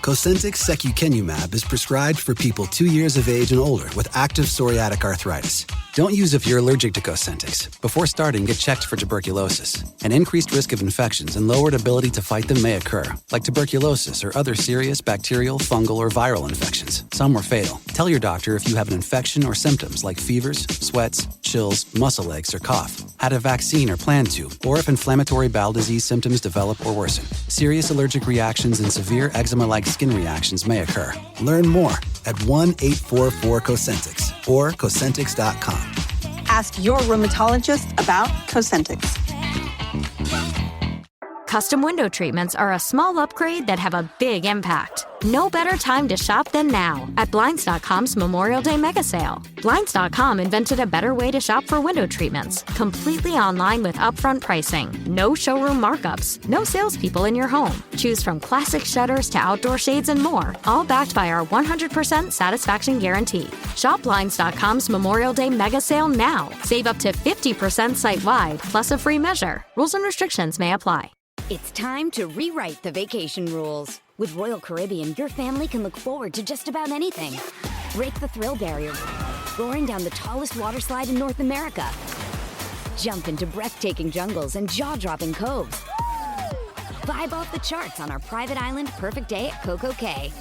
Cosentyx secukinumab is prescribed for people 2 years of age and older with active psoriatic arthritis. Don't use if you're allergic to Cosentyx. Before starting, get checked for tuberculosis. An increased risk of infections and lowered ability to fight them may occur, like tuberculosis or other serious bacterial, fungal, or viral infections. Some were fatal. Tell your doctor if you have an infection or symptoms like fevers, sweats, chills, muscle aches, or cough, had a vaccine or plan to, or if inflammatory bowel disease symptoms develop or worsen. Serious allergic reactions and severe eczema-like skin reactions may occur. Learn more at 1-844-COSENTYX or Cosentyx.com. Ask your rheumatologist about Cosentyx. Custom window treatments are a small upgrade that have a big impact. No better time to shop than now at Blinds.com's Memorial Day Mega Sale. Blinds.com invented a better way to shop for window treatments, completely online with upfront pricing, no showroom markups, no salespeople in your home. Choose from classic shutters to outdoor shades and more, all backed by our 100% satisfaction guarantee. Shop Blinds.com's Memorial Day Mega Sale now. Save up to 50% site-wide, plus a free measure. Rules and restrictions may apply. It's time to rewrite the vacation rules. With Royal Caribbean, your family can look forward to just about anything. Break the thrill barrier, roaring down the tallest water slide in North America. Jump into breathtaking jungles and jaw-dropping coves. Vibe off the charts on our private island Perfect Day at Coco Cay.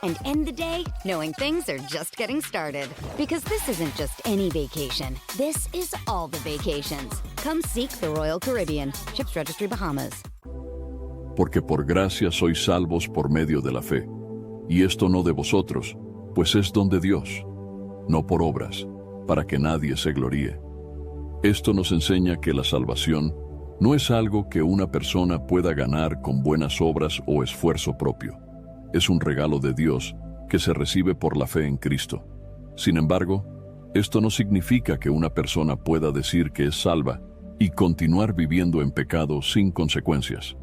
And end the day knowing things are just getting started. Because this isn't just any vacation. This is all the vacations. Come seek the Royal Caribbean. Ships Registry, Bahamas. Porque por gracia sois salvos por medio de la fe. Y esto no de vosotros, pues es don de Dios, no por obras, para que nadie se gloríe. Esto nos enseña que la salvación no es algo que una persona pueda ganar con buenas obras o esfuerzo propio. Es un regalo de Dios que se recibe por la fe en Cristo. Sin embargo, esto no significa que una persona pueda decir que es salva y continuar viviendo en pecado sin consecuencias.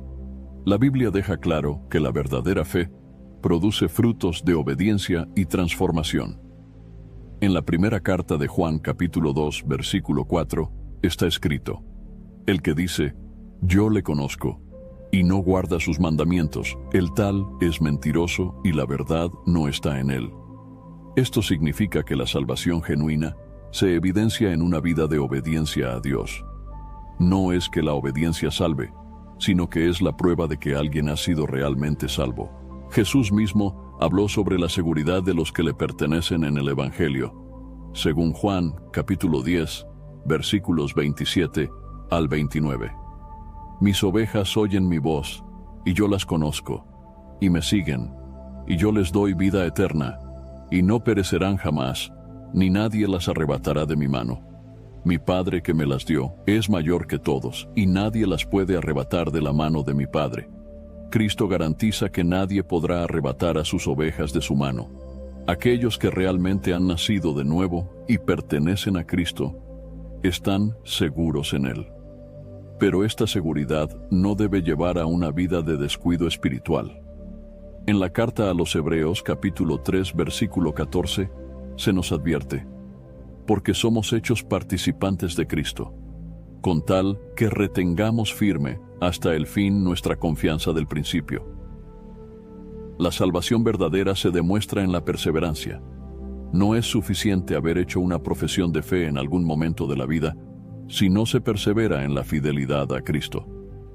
La Biblia deja claro que la verdadera fe produce frutos de obediencia y transformación. En la primera carta de Juan, capítulo 2, versículo 4, está escrito: el que dice, yo le conozco, y no guarda sus mandamientos, el tal es mentiroso y la verdad no está en él. Esto significa que la salvación genuina se evidencia en una vida de obediencia a Dios. No es que la obediencia salve, sino que es la prueba de que alguien ha sido realmente salvo. Jesús mismo habló sobre la seguridad de los que le pertenecen en el Evangelio. Según Juan, capítulo 10, versículos 27 al 29. Mis ovejas oyen mi voz, y yo las conozco, y me siguen, y yo les doy vida eterna, y no perecerán jamás, ni nadie las arrebatará de mi mano. Mi Padre que me las dio es mayor que todos, y nadie las puede arrebatar de la mano de mi Padre. Cristo garantiza que nadie podrá arrebatar a sus ovejas de su mano. Aquellos que realmente han nacido de nuevo y pertenecen a Cristo, están seguros en Él. Pero esta seguridad no debe llevar a una vida de descuido espiritual. En la carta a los Hebreos, capítulo 3, versículo 14, se nos advierte: porque somos hechos participantes de Cristo, con tal que retengamos firme hasta el fin nuestra confianza del principio. La salvación verdadera se demuestra en la perseverancia. No es suficiente haber hecho una profesión de fe en algún momento de la vida si no se persevera en la fidelidad a Cristo.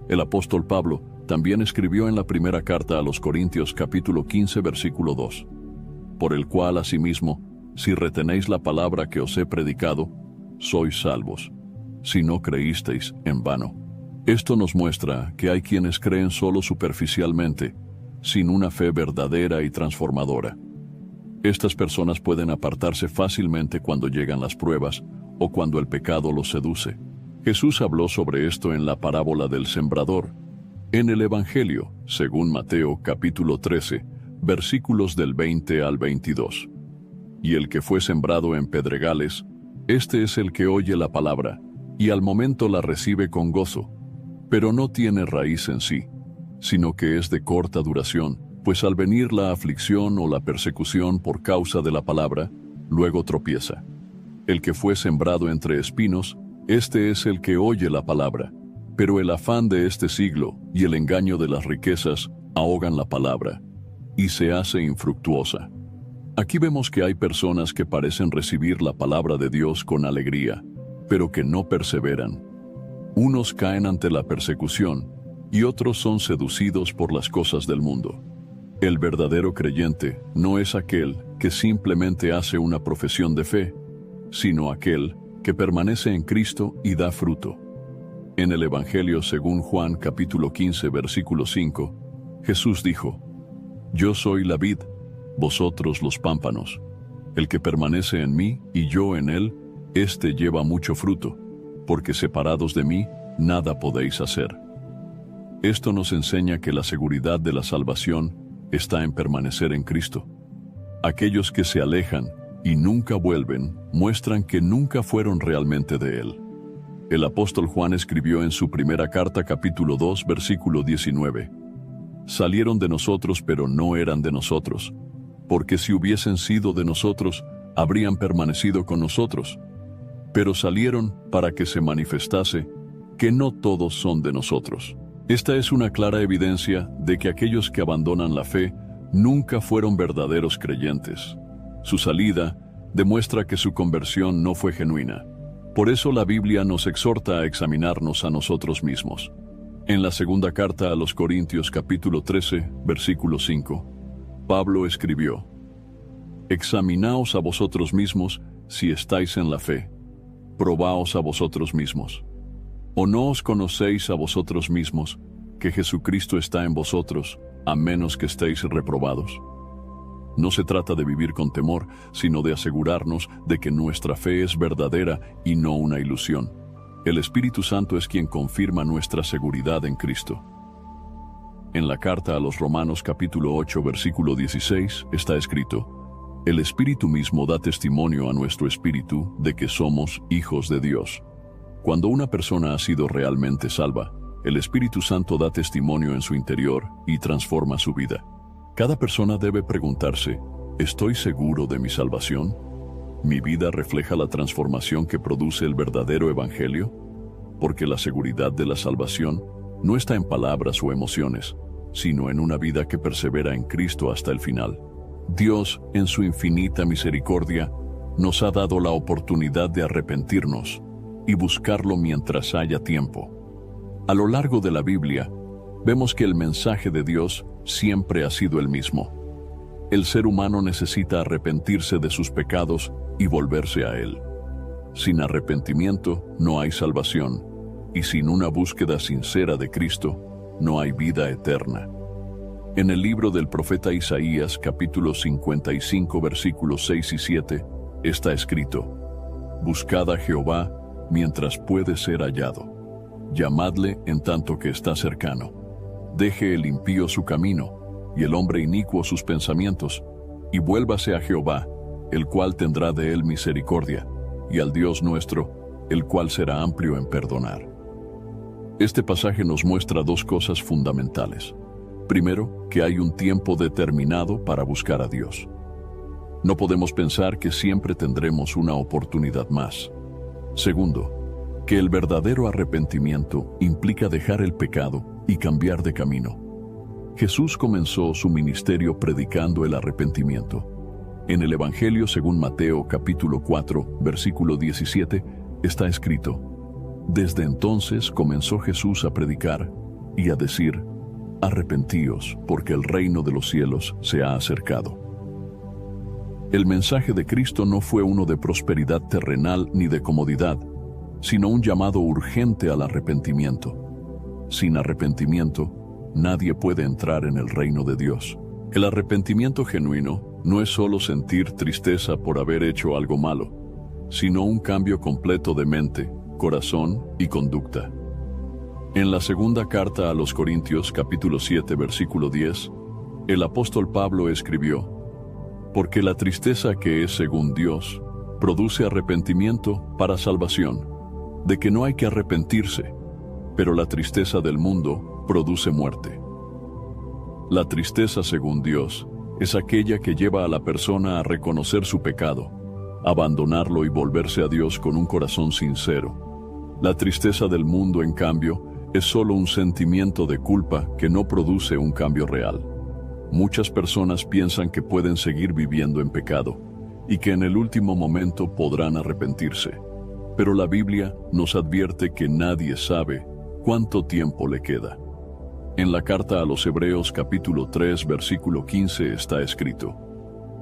El apóstol Pablo también escribió en la primera carta a los Corintios capítulo 15 versículo 2: por el cual asimismo, si retenéis la palabra que os he predicado, sois salvos, si no creísteis en vano. Esto nos muestra que hay quienes creen solo superficialmente, sin una fe verdadera y transformadora. Estas personas pueden apartarse fácilmente cuando llegan las pruebas o cuando el pecado los seduce. Jesús habló sobre esto en la parábola del sembrador. En el Evangelio, según Mateo capítulo 13, versículos del 20 al 22. Y el que fue sembrado en pedregales, este es el que oye la palabra, y al momento la recibe con gozo, pero no tiene raíz en sí, sino que es de corta duración, pues al venir la aflicción o la persecución por causa de la palabra, luego tropieza. El que fue sembrado entre espinos, este es el que oye la palabra, pero el afán de este siglo y el engaño de las riquezas ahogan la palabra, y se hace infructuosa. Aquí vemos que hay personas que parecen recibir la palabra de Dios con alegría, pero que no perseveran. Unos caen ante la persecución y otros son seducidos por las cosas del mundo. El verdadero creyente no es aquel que simplemente hace una profesión de fe, sino aquel que permanece en Cristo y da fruto. En el Evangelio según Juan capítulo 15 versículo 5, Jesús dijo: yo soy la vid, vosotros los pámpanos. El que permanece en mí y yo en él, éste lleva mucho fruto, porque separados de mí, nada podéis hacer. Esto nos enseña que la seguridad de la salvación está en permanecer en Cristo. Aquellos que se alejan y nunca vuelven muestran que nunca fueron realmente de Él. El apóstol Juan escribió en su primera carta, capítulo 2, versículo 19: Salieron de nosotros, pero no eran de nosotros, porque si hubiesen sido de nosotros, habrían permanecido con nosotros. Pero salieron para que se manifestase que no todos son de nosotros. Esta es una clara evidencia de que aquellos que abandonan la fe nunca fueron verdaderos creyentes. Su salida demuestra que su conversión no fue genuina. Por eso la Biblia nos exhorta a examinarnos a nosotros mismos. En la segunda carta a los Corintios, capítulo 13, versículo 5, Pablo escribió: Examinaos a vosotros mismos si estáis en la fe. Probaos a vosotros mismos. ¿O no os conocéis a vosotros mismos que Jesucristo está en vosotros, a menos que estéis reprobados? No se trata de vivir con temor, sino de asegurarnos de que nuestra fe es verdadera y no una ilusión. El Espíritu Santo es quien confirma nuestra seguridad en Cristo. En la carta a los Romanos, capítulo 8, versículo 16, está escrito: El Espíritu mismo da testimonio a nuestro espíritu de que somos hijos de Dios. Cuando una persona ha sido realmente salva, el Espíritu Santo da testimonio en su interior y transforma su vida. Cada persona debe preguntarse: ¿estoy seguro de mi salvación? ¿Mi vida refleja la transformación que produce el verdadero Evangelio? Porque la seguridad de la salvación no está en palabras o emociones, sino en una vida que persevera en Cristo hasta el final. Dios, en su infinita misericordia, nos ha dado la oportunidad de arrepentirnos y buscarlo mientras haya tiempo. A lo largo de la Biblia, vemos que el mensaje de Dios siempre ha sido el mismo. El ser humano necesita arrepentirse de sus pecados y volverse a Él. Sin arrepentimiento no hay salvación, y sin una búsqueda sincera de Cristo no hay vida eterna. En el libro del profeta Isaías, capítulo 55, versículos 6 y 7, está escrito: Buscad a Jehová mientras puede ser hallado. Llamadle en tanto que está cercano. Deje el impío su camino, y el hombre inicuo sus pensamientos, y vuélvase a Jehová, el cual tendrá de él misericordia, y al Dios nuestro, el cual será amplio en perdonar. Este pasaje nos muestra dos cosas fundamentales. Primero, que hay un tiempo determinado para buscar a Dios. No podemos pensar que siempre tendremos una oportunidad más. Segundo, que el verdadero arrepentimiento implica dejar el pecado y cambiar de camino. Jesús comenzó su ministerio predicando el arrepentimiento. En el Evangelio según Mateo capítulo 4, versículo 17, está escrito: Desde entonces comenzó Jesús a predicar y a decir: Arrepentíos, porque el reino de los cielos se ha acercado. El mensaje de Cristo no fue uno de prosperidad terrenal ni de comodidad, sino un llamado urgente al arrepentimiento. Sin arrepentimiento, nadie puede entrar en el reino de Dios. El arrepentimiento genuino no es solo sentir tristeza por haber hecho algo malo, sino un cambio completo de mente, corazón y conducta. En la segunda carta a los Corintios, capítulo 7, versículo 10, el apóstol Pablo escribió: Porque la tristeza que es según Dios produce arrepentimiento para salvación, de que no hay que arrepentirse, pero la tristeza del mundo produce muerte. La tristeza según Dios es aquella que lleva a la persona a reconocer su pecado, abandonarlo y volverse a Dios con un corazón sincero. La tristeza del mundo, en cambio, es solo un sentimiento de culpa que no produce un cambio real. Muchas personas piensan que pueden seguir viviendo en pecado y que en el último momento podrán arrepentirse. Pero la Biblia nos advierte que nadie sabe cuánto tiempo le queda. En la carta a los Hebreos capítulo 3 versículo 15 está escrito: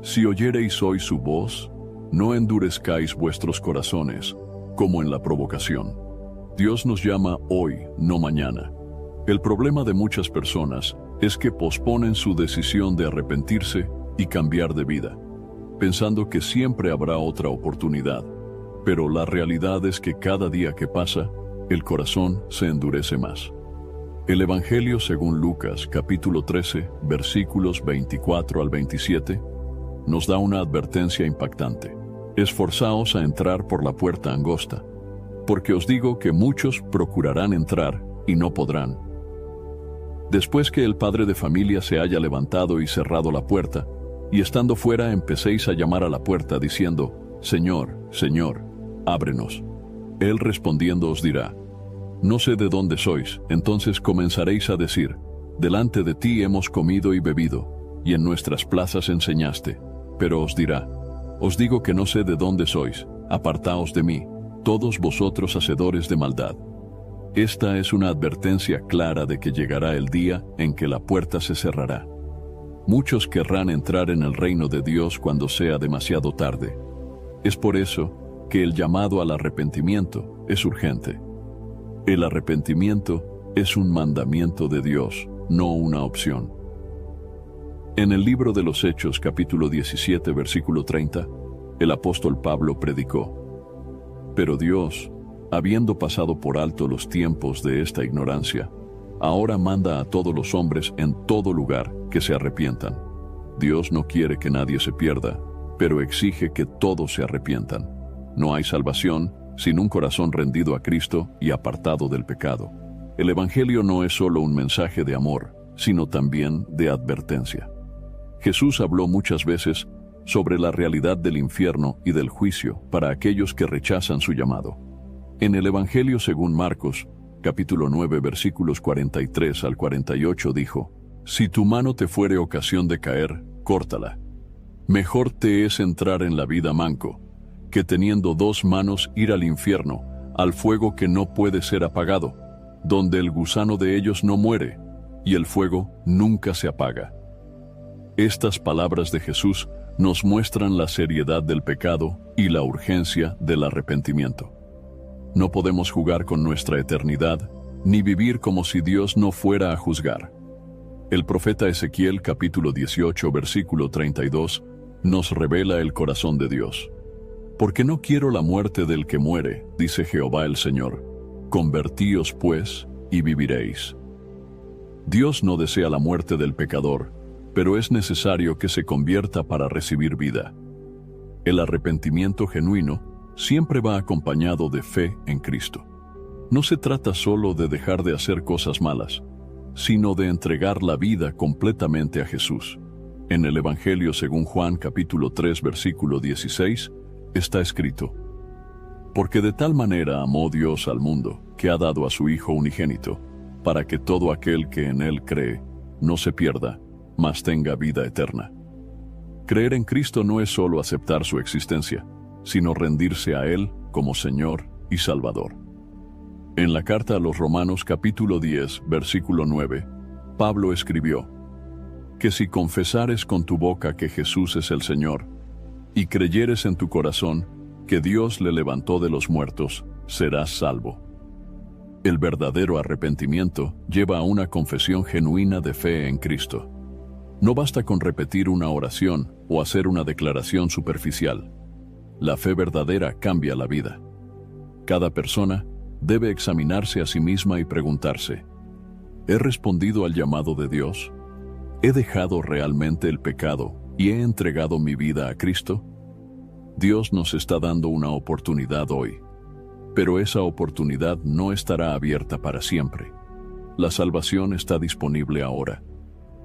Si oyereis hoy su voz, no endurezcáis vuestros corazones, como en la provocación. Dios nos llama hoy, no mañana. El problema de muchas personas es que posponen su decisión de arrepentirse y cambiar de vida, pensando que siempre habrá otra oportunidad. Pero la realidad es que cada día que pasa, el corazón se endurece más. El Evangelio según Lucas, capítulo 13, versículos 24 al 27, nos da una advertencia impactante. Esforzaos a entrar por la puerta angosta, porque os digo que muchos procurarán entrar y no podrán. Después que el padre de familia se haya levantado y cerrado la puerta, y estando fuera empecéis a llamar a la puerta diciendo, Señor, Señor, ábrenos. Él respondiendo os dirá, no sé de dónde sois. Entonces comenzaréis a decir, delante de ti hemos comido y bebido, y en nuestras plazas enseñaste. Pero os dirá, os digo que no sé de dónde sois, apartaos de mí, todos vosotros hacedores de maldad. Esta es una advertencia clara de que llegará el día en que la puerta se cerrará. Muchos querrán entrar en el reino de Dios cuando sea demasiado tarde. Es por eso que el llamado al arrepentimiento es urgente. El arrepentimiento es un mandamiento de Dios, no una opción. En el libro de los Hechos, capítulo 17, versículo 30, el apóstol Pablo predicó, pero Dios, habiendo pasado por alto los tiempos de esta ignorancia, ahora manda a todos los hombres en todo lugar que se arrepientan. Dios no quiere que nadie se pierda, pero exige que todos se arrepientan. No hay salvación sin un corazón rendido a Cristo y apartado del pecado. El Evangelio no es solo un mensaje de amor, sino también de advertencia. Jesús habló muchas veces sobre la realidad del infierno y del juicio para aquellos que rechazan su llamado. En el Evangelio según Marcos, capítulo 9, versículos 43 al 48 dijo, si tu mano te fuere ocasión de caer, córtala. Mejor te es entrar en la vida manco, que teniendo dos manos ir al infierno, al fuego que no puede ser apagado, donde el gusano de ellos no muere, y el fuego nunca se apaga. Estas palabras de Jesús nos muestran la seriedad del pecado y la urgencia del arrepentimiento. No podemos jugar con nuestra eternidad, ni vivir como si Dios no fuera a juzgar. El profeta Ezequiel, capítulo 18, versículo 32, nos revela el corazón de Dios. Porque no quiero la muerte del que muere, dice Jehová el Señor. Convertíos, pues, y viviréis. Dios no desea la muerte del pecador, pero es necesario que se convierta para recibir vida. El arrepentimiento genuino siempre va acompañado de fe en Cristo. No se trata solo de dejar de hacer cosas malas, sino de entregar la vida completamente a Jesús. En el Evangelio según Juan capítulo 3 versículo 16 está escrito: Porque de tal manera amó Dios al mundo, que ha dado a su Hijo unigénito, para que todo aquel que en Él cree no se pierda, mas tenga vida eterna. Creer en Cristo no es solo aceptar su existencia, sino rendirse a Él como Señor y Salvador. En la carta a los Romanos capítulo 10, versículo 9, Pablo escribió: Que si confesares con tu boca que Jesús es el Señor, y creyeres en tu corazón que Dios le levantó de los muertos, serás salvo. El verdadero arrepentimiento lleva a una confesión genuina de fe en Cristo. No basta con repetir una oración o hacer una declaración superficial. La fe verdadera cambia la vida. Cada persona debe examinarse a sí misma y preguntarse: ¿he respondido al llamado de Dios? ¿He dejado realmente el pecado y he entregado mi vida a Cristo? Dios nos está dando una oportunidad hoy, pero esa oportunidad no estará abierta para siempre. La salvación está disponible ahora,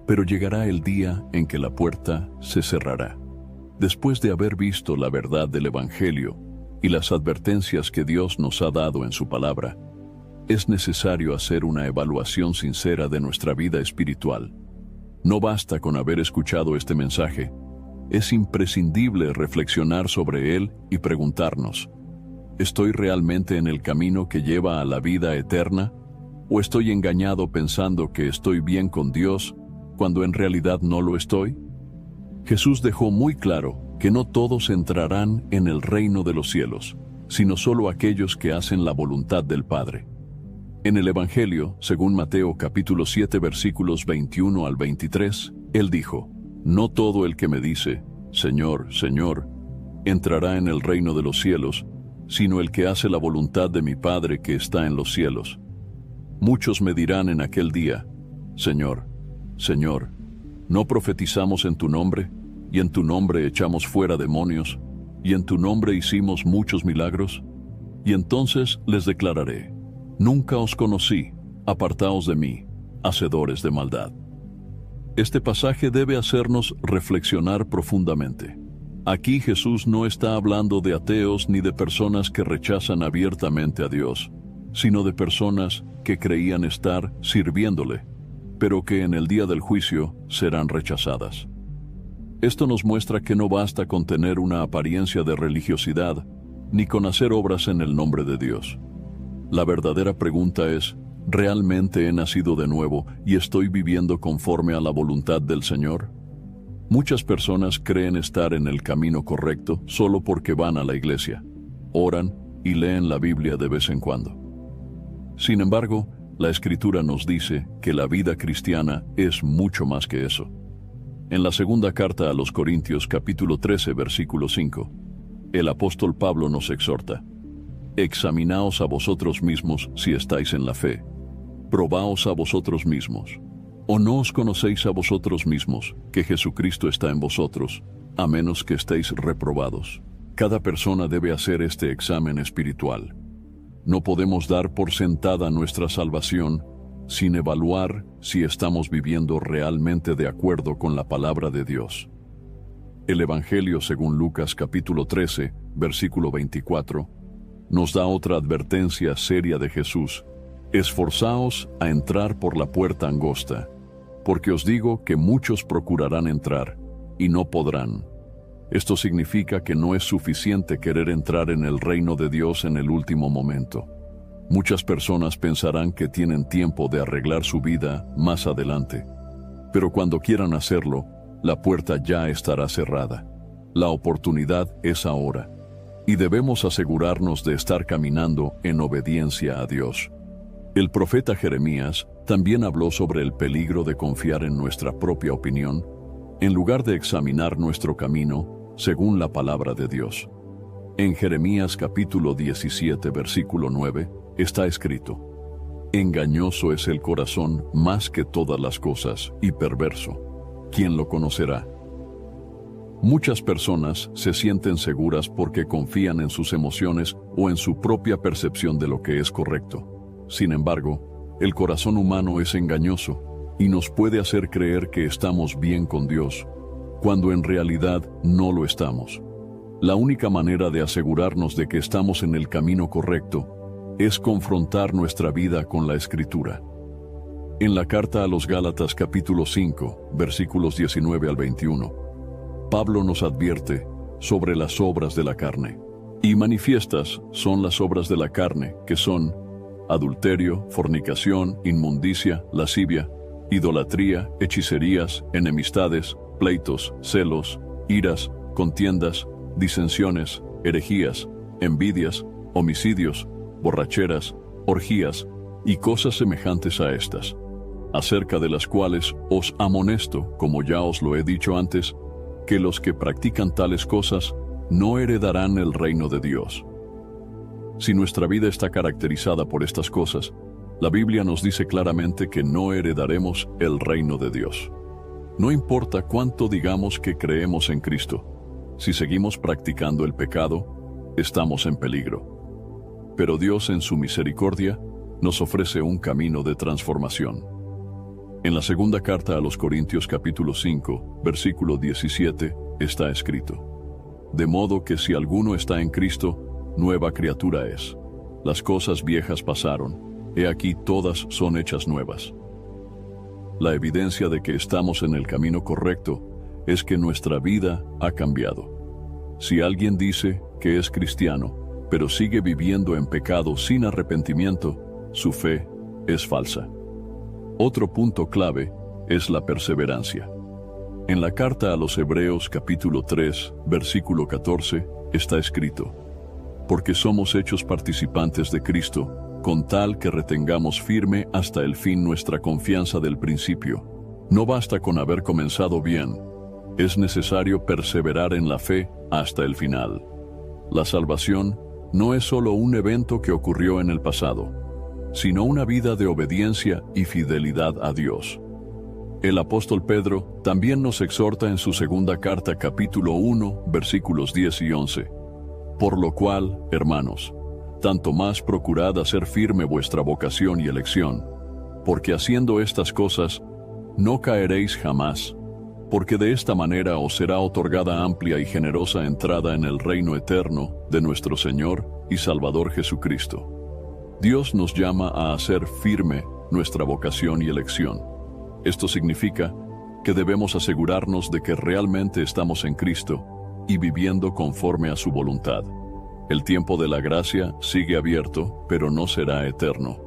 pero llegará el día en que la puerta se cerrará. Después de haber visto la verdad del Evangelio y las advertencias que Dios nos ha dado en su palabra, es necesario hacer una evaluación sincera de nuestra vida espiritual. No basta con haber escuchado este mensaje, es imprescindible reflexionar sobre él y preguntarnos: ¿estoy realmente en el camino que lleva a la vida eterna? ¿O estoy engañado pensando que estoy bien con Dios cuando en realidad no lo estoy? Jesús dejó muy claro que no todos entrarán en el reino de los cielos, sino solo aquellos que hacen la voluntad del Padre. En el Evangelio, según Mateo capítulo 7 versículos 21 al 23, Él dijo: No todo el que me dice, Señor, Señor, entrará en el reino de los cielos, sino el que hace la voluntad de mi Padre que está en los cielos. Muchos me dirán en aquel día, Señor, Señor, ¿no profetizamos en tu nombre? ¿Y en tu nombre echamos fuera demonios? ¿Y en tu nombre hicimos muchos milagros? Y entonces les declararé, nunca os conocí, apartaos de mí, hacedores de maldad. Este pasaje debe hacernos reflexionar profundamente. Aquí Jesús no está hablando de ateos ni de personas que rechazan abiertamente a Dios, sino de personas que creían estar sirviéndole, pero que en el día del juicio serán rechazadas. Esto nos muestra que no basta con tener una apariencia de religiosidad, ni con hacer obras en el nombre de Dios. La verdadera pregunta es, ¿realmente he nacido de nuevo y estoy viviendo conforme a la voluntad del Señor? Muchas personas creen estar en el camino correcto solo porque van a la iglesia, oran y leen la Biblia de vez en cuando. Sin embargo, la Escritura nos dice que la vida cristiana es mucho más que eso. En la segunda carta a los Corintios, capítulo 13, versículo 5, el apóstol Pablo nos exhorta: examinaos a vosotros mismos si estáis en la fe. Probaos a vosotros mismos. ¿O no os conocéis a vosotros mismos que Jesucristo está en vosotros, a menos que estéis reprobados? Cada persona debe hacer este examen espiritual. No podemos dar por sentada nuestra salvación sin evaluar si estamos viviendo realmente de acuerdo con la palabra de Dios. El Evangelio según Lucas capítulo 13, versículo 24, nos da otra advertencia seria de Jesús: esforzaos a entrar por la puerta angosta, porque os digo que muchos procurarán entrar y no podrán. Esto significa que no es suficiente querer entrar en el reino de Dios en el último momento. Muchas personas pensarán que tienen tiempo de arreglar su vida más adelante, pero cuando quieran hacerlo, la puerta ya estará cerrada. La oportunidad es ahora, y debemos asegurarnos de estar caminando en obediencia a Dios. El profeta Jeremías también habló sobre el peligro de confiar en nuestra propia opinión, en lugar de examinar nuestro camino según la palabra de Dios. En Jeremías capítulo 17, versículo 9, está escrito: engañoso es el corazón más que todas las cosas y perverso. ¿Quién lo conocerá? Muchas personas se sienten seguras porque confían en sus emociones o en su propia percepción de lo que es correcto. Sin embargo, el corazón humano es engañoso y nos puede hacer creer que estamos bien con Dios, cuando en realidad no lo estamos. La única manera de asegurarnos de que estamos en el camino correcto es confrontar nuestra vida con la Escritura. En la carta a los Gálatas capítulo 5, versículos 19 al 21, Pablo nos advierte sobre las obras de la carne. Y manifiestas son las obras de la carne, que son adulterio, fornicación, inmundicia, lascivia, idolatría, hechicerías, enemistades, pleitos, celos, iras, contiendas, disensiones, herejías, envidias, homicidios, borracheras, orgías y cosas semejantes a estas, acerca de las cuales os amonesto, como ya os lo he dicho antes, que los que practican tales cosas no heredarán el reino de Dios. Si nuestra vida está caracterizada por estas cosas, la Biblia nos dice claramente que no heredaremos el reino de Dios. No importa cuánto digamos que creemos en Cristo, si seguimos practicando el pecado, estamos en peligro. Pero Dios, en su misericordia, nos ofrece un camino de transformación. En la segunda carta a los Corintios capítulo 5, versículo 17, está escrito: de modo que si alguno está en Cristo, nueva criatura es. Las cosas viejas pasaron, he aquí todas son hechas nuevas. La evidencia de que estamos en el camino correcto es que nuestra vida ha cambiado. Si alguien dice que es cristiano, pero sigue viviendo en pecado sin arrepentimiento, su fe es falsa. Otro punto clave es la perseverancia. En la carta a los Hebreos capítulo 3, versículo 14, está escrito: porque somos hechos participantes de Cristo, con tal que retengamos firme hasta el fin nuestra confianza del principio. No basta con haber comenzado bien, es necesario perseverar en la fe hasta el final. La salvación no es solo un evento que ocurrió en el pasado, sino una vida de obediencia y fidelidad a Dios. El apóstol Pedro también nos exhorta en su segunda carta, capítulo 1, versículos 10 y 11. Por lo cual, hermanos, tanto más procurad hacer firme vuestra vocación y elección, porque haciendo estas cosas, no caeréis jamás, porque de esta manera os será otorgada amplia y generosa entrada en el reino eterno de nuestro Señor y Salvador Jesucristo. Dios nos llama a hacer firme nuestra vocación y elección. Esto significa que debemos asegurarnos de que realmente estamos en Cristo y viviendo conforme a su voluntad. El tiempo de la gracia sigue abierto, pero no será eterno.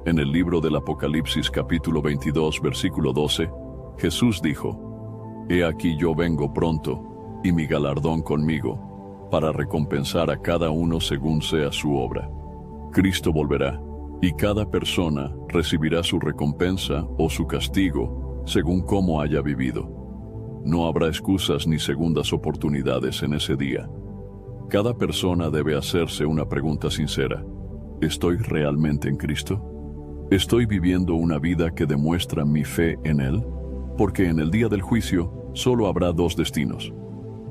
En el libro del Apocalipsis capítulo 22, versículo 12, Jesús dijo: He aquí yo vengo pronto, y mi galardón conmigo, para recompensar a cada uno según sea su obra. Cristo volverá, y cada persona recibirá su recompensa o su castigo según cómo haya vivido. No habrá excusas ni segundas oportunidades en ese día. Cada persona debe hacerse una pregunta sincera: ¿estoy realmente en Cristo? ¿Estoy viviendo una vida que demuestra mi fe en Él? Porque en el día del juicio solo habrá dos destinos: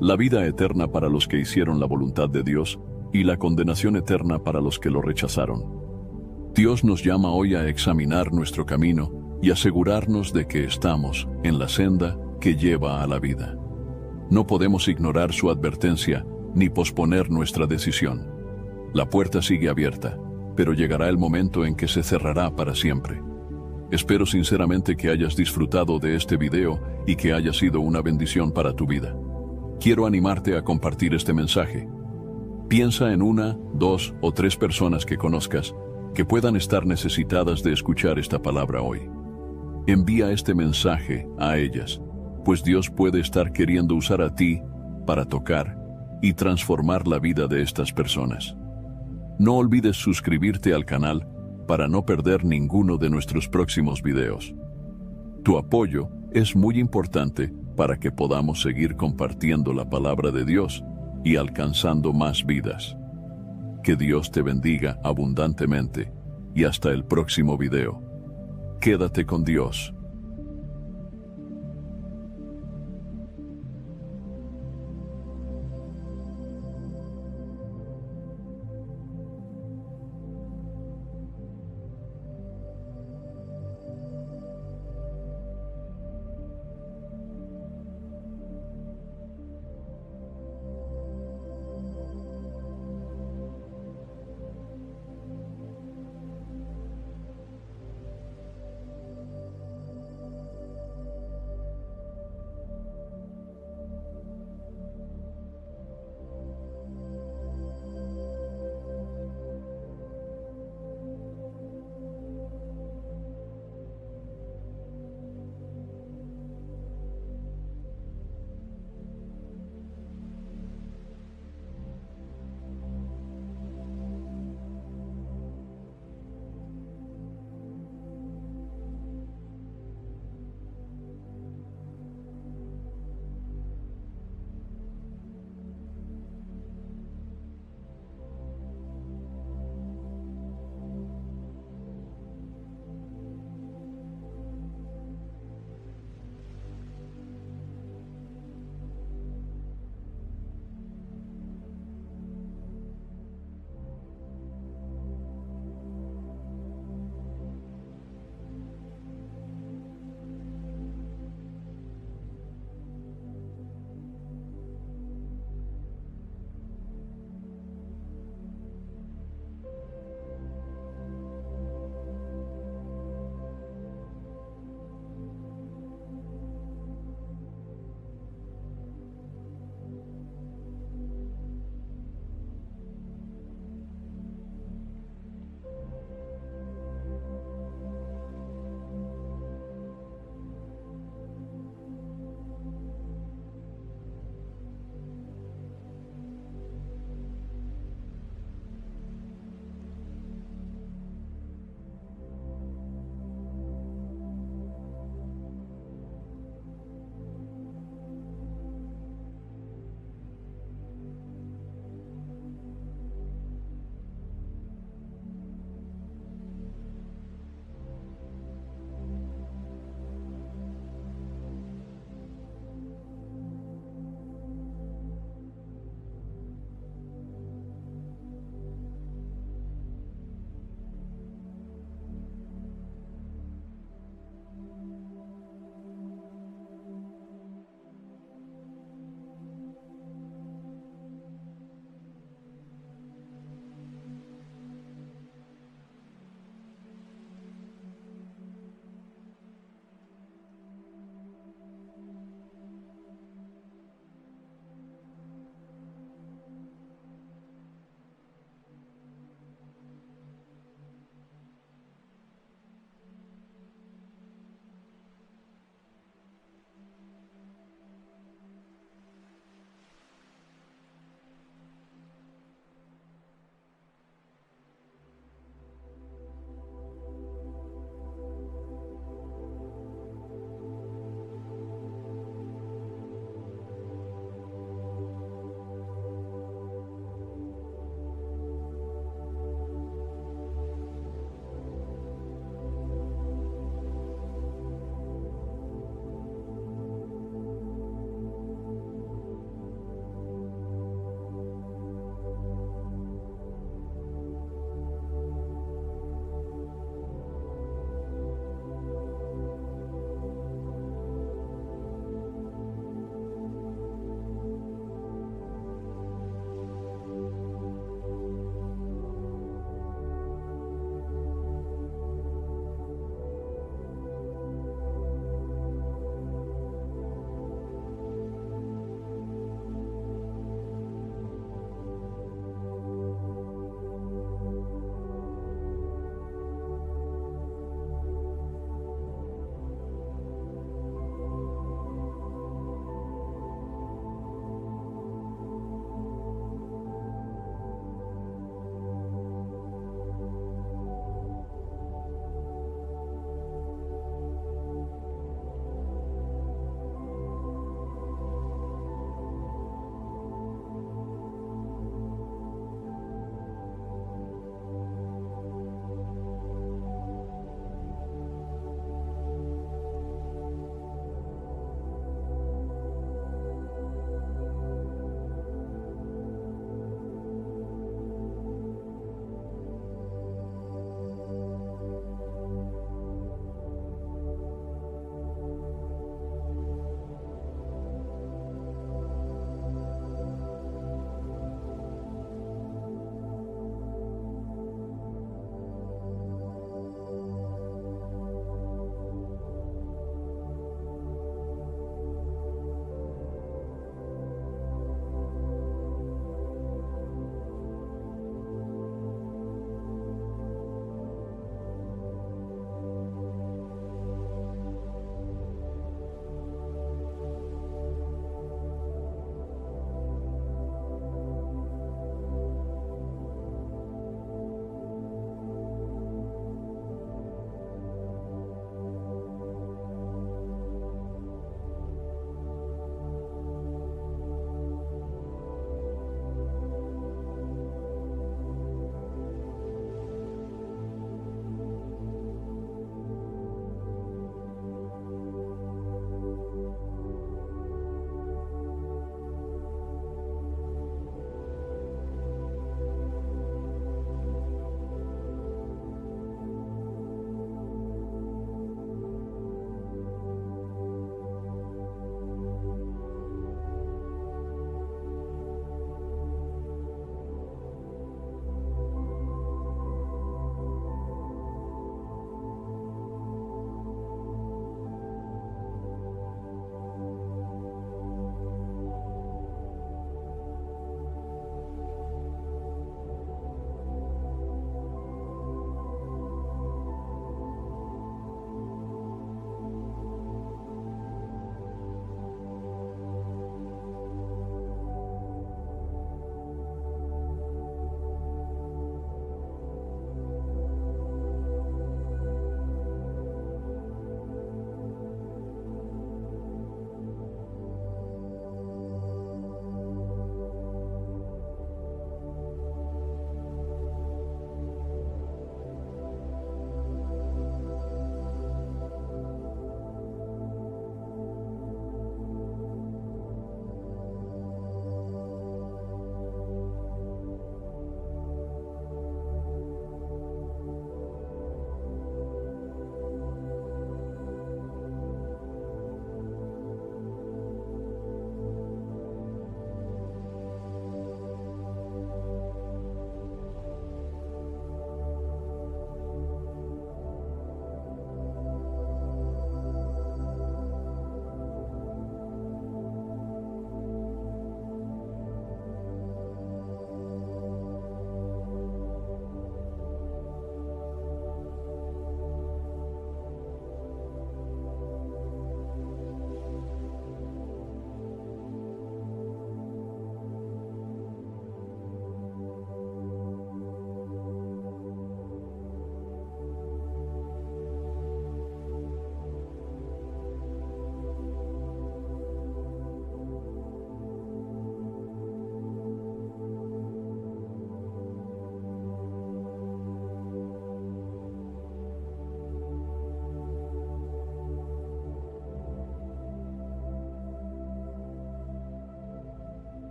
la vida eterna para los que hicieron la voluntad de Dios y la condenación eterna para los que lo rechazaron. Dios nos llama hoy a examinar nuestro camino y asegurarnos de que estamos en la senda que lleva a la vida. No podemos ignorar su advertencia ni posponer nuestra decisión. La puerta sigue abierta, pero llegará el momento en que se cerrará para siempre. Espero sinceramente que hayas disfrutado de este video y que haya sido una bendición para tu vida. Quiero animarte a compartir este mensaje. Piensa en 1, 2 o 3 personas que conozcas que puedan estar necesitadas de escuchar esta palabra hoy. Envía este mensaje a ellas, pues Dios puede estar queriendo usar a ti para tocar y transformar la vida de estas personas. No olvides suscribirte al canal para no perder ninguno de nuestros próximos videos. Tu apoyo es muy importante para que podamos seguir compartiendo la palabra de Dios y alcanzando más vidas. Que Dios te bendiga abundantemente y hasta el próximo video. Quédate con Dios.